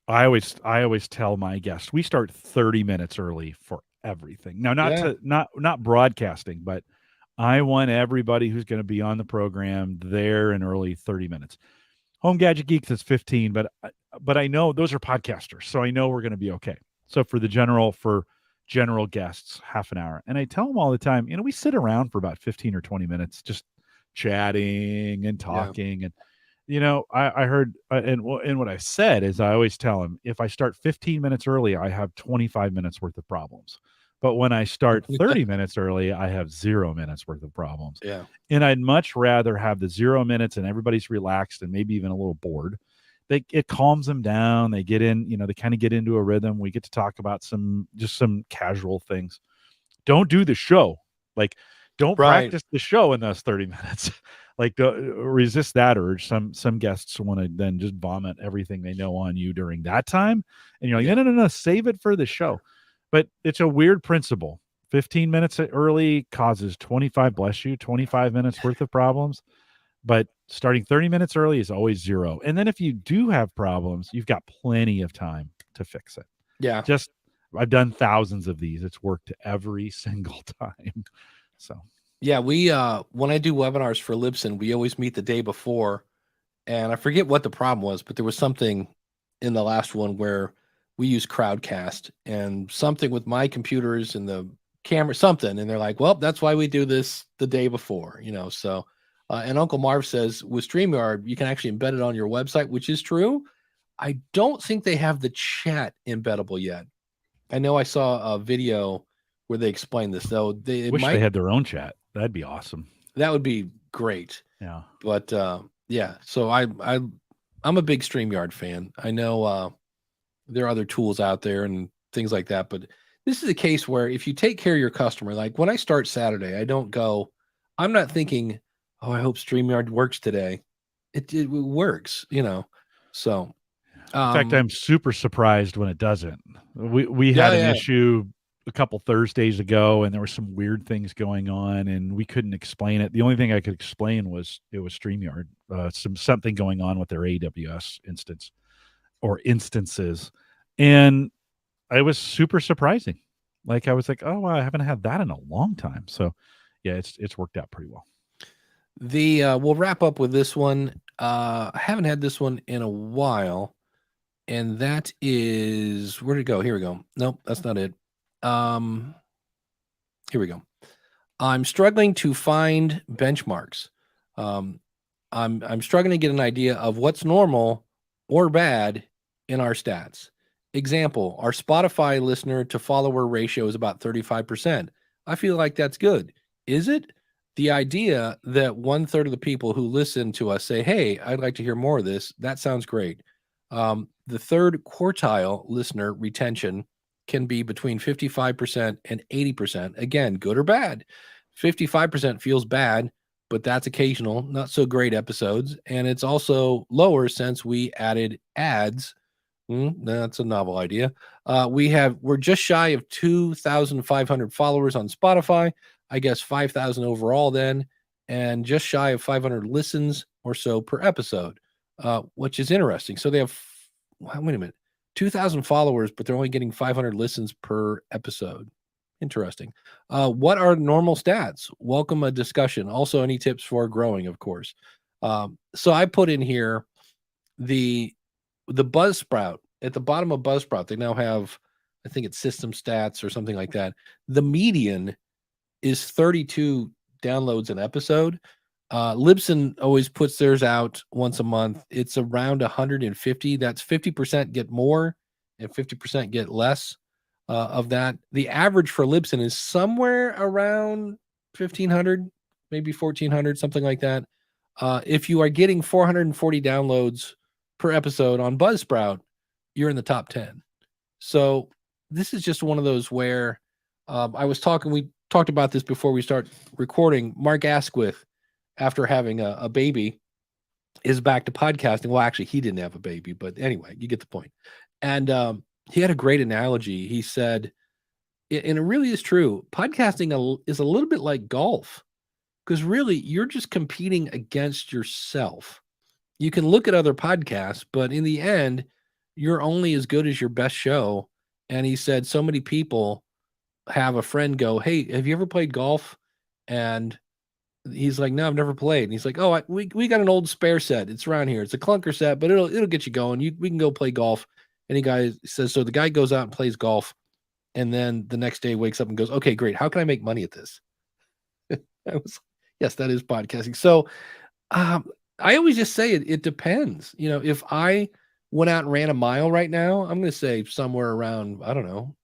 I always tell my guests we start 30 minutes early for everything. Now, not broadcasting, but I want everybody who's going to be on the program there in early 30 minutes. Home Gadget Geeks is 15, but I know those are podcasters, so I know we're going to be okay. So for general guests, half an hour. And I tell them all the time, we sit around for about 15 or 20 minutes, just chatting and talking. And, I heard, and what I said is I always tell them, if I start 15 minutes early, I have 25 minutes worth of problems. But when I start 30 minutes early, I have 0 minutes worth of problems. Yeah. And I'd much rather have the 0 minutes and everybody's relaxed and maybe even a little bored. It calms them down. They get in, they kind of get into a rhythm. We get to talk about some casual things. Don't do the show. Don't practice the show in those 30 minutes. Resist that urge. Some guests want to then just vomit everything they know on you during that time. And you're like, no, save it for the show. But it's a weird principle. 15 minutes early causes 25 minutes worth of problems. But starting 30 minutes early is always 0. And then if you do have problems, you've got plenty of time to fix it. Yeah. I've done thousands of these. It's worked every single time. So, yeah, we, when I do webinars for Libsyn, we always meet the day before, and I forget what the problem was, but there was something in the last one where we use Crowdcast and something with my computers and the camera, something. And they're like, well, that's why we do this the day before, so. And Uncle Marv says with StreamYard, you can actually embed it on your website, which is true. I don't think they have the chat embeddable yet. I know I saw a video where they explained this, though. They had their own chat. That'd be awesome. That would be great. Yeah. But so I'm a big StreamYard fan. I know there are other tools out there and things like that, but this is a case where if you take care of your customer, like when I start Saturday, I'm not thinking, oh, I hope StreamYard works today. It works, So, in fact, I'm super surprised when it doesn't. We had an issue a couple Thursdays ago, and there were some weird things going on, and we couldn't explain it. The only thing I could explain was it was StreamYard, something going on with their AWS instance or instances, and it was super surprising. I was like, oh, I haven't had that in a long time. So, yeah, it's worked out pretty well. We'll wrap up with this one. I haven't had this one in a while, and that is, where'd it go? Here we go. Nope, that's not it. Here we go. I'm struggling to find benchmarks. I'm struggling to get an idea of what's normal or bad in our stats. Example, our Spotify listener to follower ratio is about 35%. I feel like that's good. Is it? The idea that 1/3 of the people who listen to us say, hey, I'd like to hear more of this, that sounds great. The third quartile listener retention can be between 55% and 80%. Again, good or bad. 55% feels bad, but that's occasional, not so great episodes. And it's also lower since we added ads. That's a novel idea. We're just shy of 2,500 followers on Spotify. I guess 5,000 overall then, and just shy of 500 listens or so per episode, which is interesting. So they have, wait a minute, 2,000 followers, but they're only getting 500 listens per episode. Interesting. What are normal stats? Welcome a discussion. Also, any tips for growing, of course. So I put in here the Buzzsprout. At the bottom of Buzzsprout, they now have, I think it's system stats or something like that. The median is 32 downloads an episode. Libsyn always puts theirs out once a month. It's around 150. That's 50% get more and 50% get less of that. The average for Libsyn is somewhere around 1,500, maybe 1,400, something like that. If you are getting 440 downloads per episode on Buzzsprout, you're in the top 10. So this is just one of those where We talked about this before we start recording. Mark Asquith, after having a baby, is back to podcasting. Well, actually, he didn't have a baby, but anyway, you get the point. And he had a great analogy. He said, and it really is true, podcasting is a little bit like golf, because really you're just competing against yourself. You can look at other podcasts, but in the end, you're only as good as your best show. And he said so many people have a friend go, "Hey, have you ever played golf?" And he's like, "No, I've never played." And he's like, "Oh, we got an old spare set. It's around here. It's a clunker set, but it'll get you going. We can go play golf." And the guy says, so the guy goes out and plays golf, and then the next day wakes up and goes, "Okay, great. How can I make money at this?" I was, yes, that is podcasting. So I always just say it depends. If I went out and ran a mile right now, I'm going to say somewhere around, I don't know,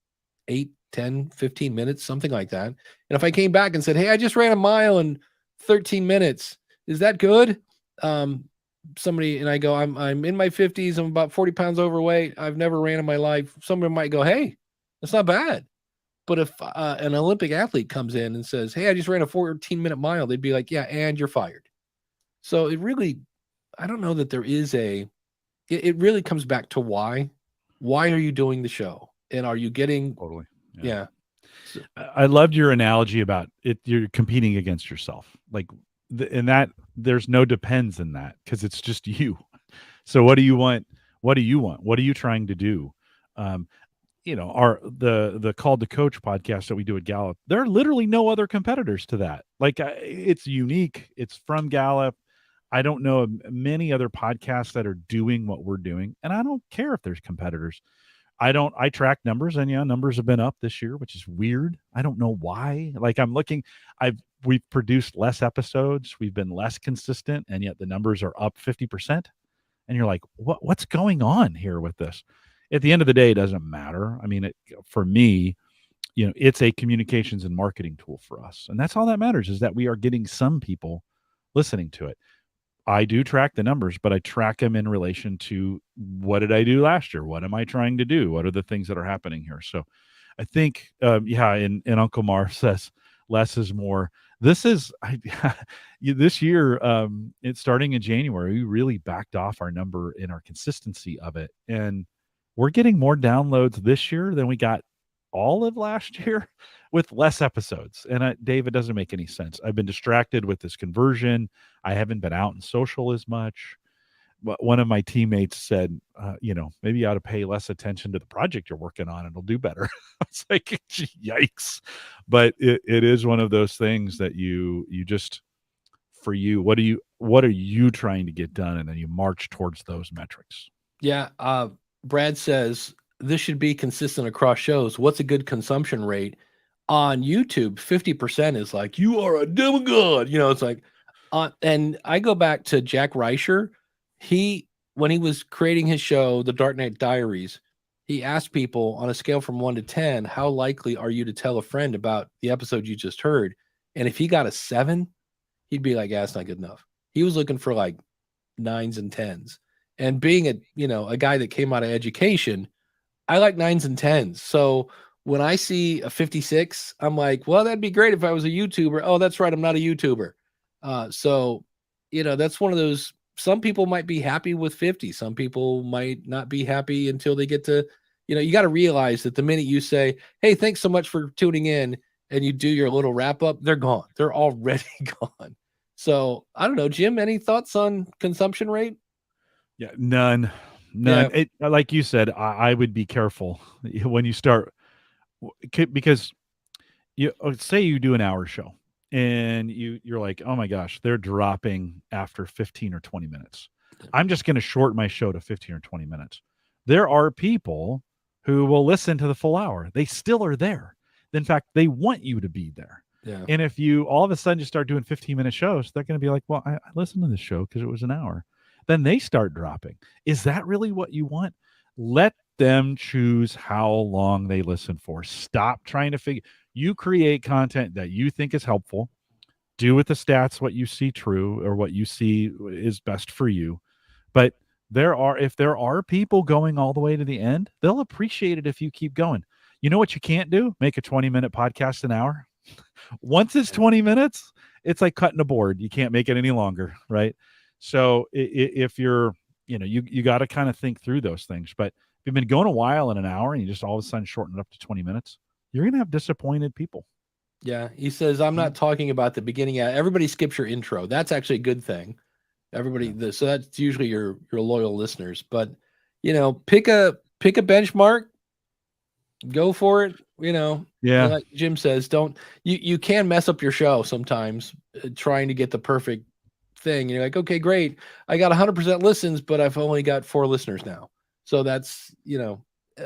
8, 10, 15 minutes, something like that. And if I came back and said, "Hey, I just ran a mile in 13 minutes. Is that good?" Somebody, and I go, I'm in my 50s. I'm about 40 pounds overweight. I've never ran in my life. Somebody might go, "Hey, that's not bad." But if an Olympic athlete comes in and says, "Hey, I just ran a 14-minute mile," they'd be like, "Yeah, and you're fired." So it really, I don't know that there is it really comes back to why. Why are you doing the show? And are you getting Totally. Yeah. I loved your analogy about it. You're competing against yourself, like, and that there's no depends in that, because it's just you. So what do you want? What do you want? What are you trying to do? The Called to Coach podcast that we do at Gallup, there are literally no other competitors to that. Like, it's unique. It's from Gallup. I don't know of many other podcasts that are doing what we're doing, and I don't care if there's competitors. I track numbers, and numbers have been up this year, which is weird. I don't know why. Like, we've produced less episodes. We've been less consistent, and yet the numbers are up 50%. And you're like, what's going on here with this? At the end of the day, it doesn't matter. I mean, for me, it's a communications and marketing tool for us. And that's all that matters, is that we are getting some people listening to it. I do track the numbers, but I track them in relation to, what did I do last year? What am I trying to do? What are the things that are happening here? So I think, and Uncle Mar says less is more. This is this year, it's starting in January, we really backed off our number in our consistency of it. And we're getting more downloads this year than we got all of last year with less episodes. And Dave, it doesn't make any sense. I've been distracted with this conversion. I haven't been out in social as much. But one of my teammates said, maybe you ought to pay less attention to the project you're working on, and it'll do better. It's like, yikes. But it is one of those things that you just, for you, what are you trying to get done? And then you march towards those metrics. Yeah. Brad says this should be consistent across shows. What's a good consumption rate? On YouTube, 50% is like, "You are a demigod." It's like, and I go back to Jack Reischer. When he was creating his show, The Dark Knight Diaries, he asked people on a scale from 1 to 10, how likely are you to tell a friend about the episode you just heard? And if he got a 7, he'd be like, "Yeah, it's not good enough." He was looking for like 9s and 10s. And being a guy that came out of education, I like 9s and 10s. So when I see a 56, I'm like, well, that'd be great if I was a YouTuber. Oh, that's right, I'm not a YouTuber. So that's one of those. Some people might be happy with 50. Some people might not be happy until they get to, you got to realize that the minute you say, "Hey, thanks so much for tuning in," and you do your little wrap up, they're gone. They're already gone. So I don't know, Jim, any thoughts on consumption rate? Yeah, none. Yeah. It, like you said, I would be careful when you start, because say you do an hour show and you're like, "Oh my gosh, they're dropping after 15 or 20 minutes. I'm just going to shorten my show to 15 or 20 minutes." There are people who will listen to the full hour. They still are there. In fact, they want you to be there. Yeah. And if you all of a sudden just start doing 15-minute shows, they're going to be like, "Well, I listened to this show because it was an hour." Then they start dropping. Is that really what you want? Let them choose how long they listen for. Stop trying to figure. You create content that you think is helpful. Do with the stats what you see true, or what you see is best for you. But if there are people going all the way to the end, they'll appreciate it if you keep going. You know what you can't do? Make a 20-minute podcast an hour. Once it's 20 minutes, it's like cutting a board. You can't make it any longer, right? So if you're, you got to kind of think through those things. But if you've been going a while in an hour and you just all of a sudden shorten it up to 20 minutes, you're going to have disappointed people. Yeah. He says, I'm not talking about the beginning. Everybody skips your intro. That's actually a good thing. Everybody. So that's usually your loyal listeners. But, pick a benchmark. Go for it. Yeah. Like Jim says, you can mess up your show sometimes trying to get the perfect thing. You're like, okay, great. I got 100% listens, but I've only got 4 listeners now. So that's,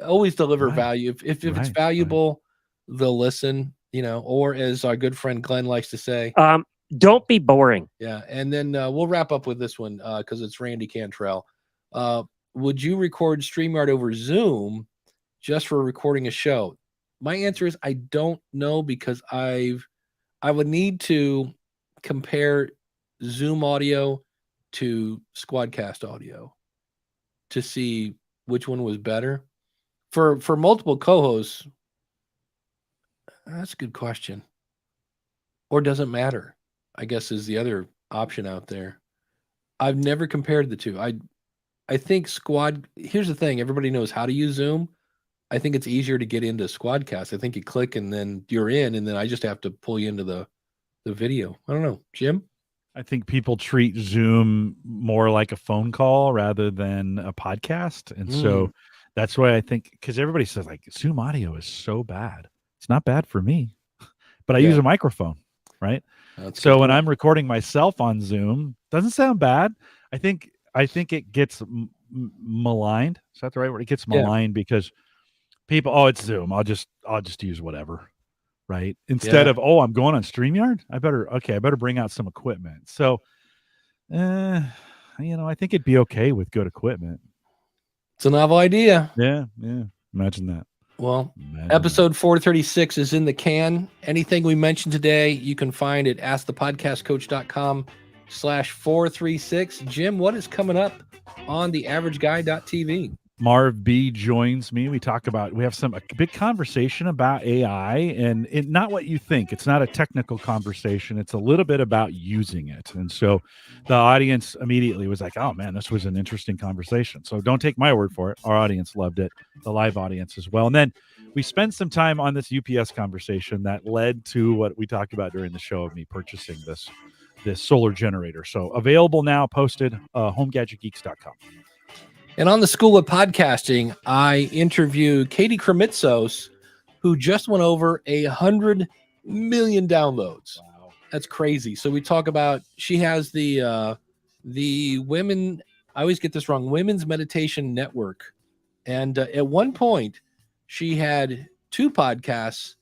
always deliver value. If it's valuable, they'll listen, or as our good friend Glenn likes to say, don't be boring. Yeah. And then we'll wrap up with this one because it's Randy Cantrell. Would you record StreamYard over Zoom just for recording a show? My answer is I don't know, because I would need to compare Zoom audio to Squadcast audio to see which one was better. For multiple co-hosts, that's a good question. Or does it matter? I guess is the other option out there. I've never compared the two. I think here's the thing, everybody knows how to use Zoom. I think it's easier to get into Squadcast. I think you click and then you're in, and then I just have to pull you into the video. I don't know. Jim? I think people treat Zoom more like a phone call rather than a podcast. And so that's why I think, because everybody says like Zoom audio is so bad. It's not bad for me, but I use a microphone, right? So when I'm recording myself on Zoom, doesn't sound bad. I think it gets maligned. Is that the right word? It gets maligned because people, it's Zoom. I'll just use whatever, right? Instead of, I'm going on StreamYard. I better bring out some equipment. So, I think it'd be okay with good equipment. It's a novel idea. Yeah. Imagine that. Well, episode 436 is in the can. Anything we mentioned today, you can find at askthepodcastcoach.com/436. Jim, what is coming up on theaverageguy.tv? Marv B joins me. We have a big conversation about AI, and not what you think. It's not a technical conversation. It's a little bit about using it. And so the audience immediately was like, oh man, this was an interesting conversation. So don't take my word for it. Our audience loved it. The live audience as well. And then we spent some time on this UPS conversation that led to what we talked about during the show of me purchasing this solar generator. So available now, posted, homegadgetgeeks.com. And on the School of Podcasting, I interviewed Katie Kremitzos, who just went over 100 million downloads. Wow. That's crazy. So we talk about, she has the women, I always get this wrong, Women's Meditation Network. And at one point, she had 2 podcasts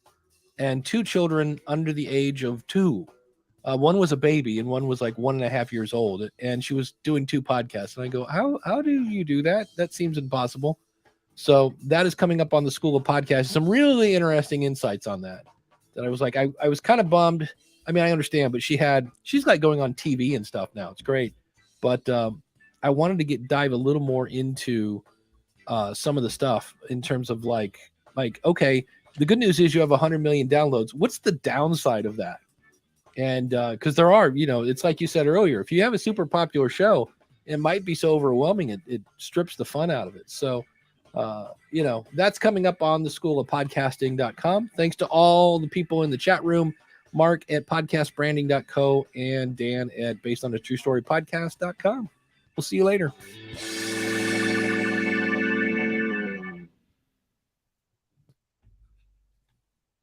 and 2 children under the age of 2. One was a baby and one was like 1.5 years old, and she was doing 2 podcasts. And I go, how do you do that? That seems impossible. So that is coming up on the School of Podcasting. Some really interesting insights on that I was like, I was kind of bummed. I mean, I understand, but she's like going on TV and stuff now. It's great. But I wanted to dive a little more into some of the stuff in terms of like, okay, the good news is you have 100 million downloads. What's the downside of that? And because there are, it's like you said earlier, if you have a super popular show, it might be so overwhelming, it strips the fun out of it. So, that's coming up on the School of Podcasting.com. Thanks to all the people in the chat room, Mark at podcastbranding.co and Dan at based on a true story podcast.com. We'll see you later.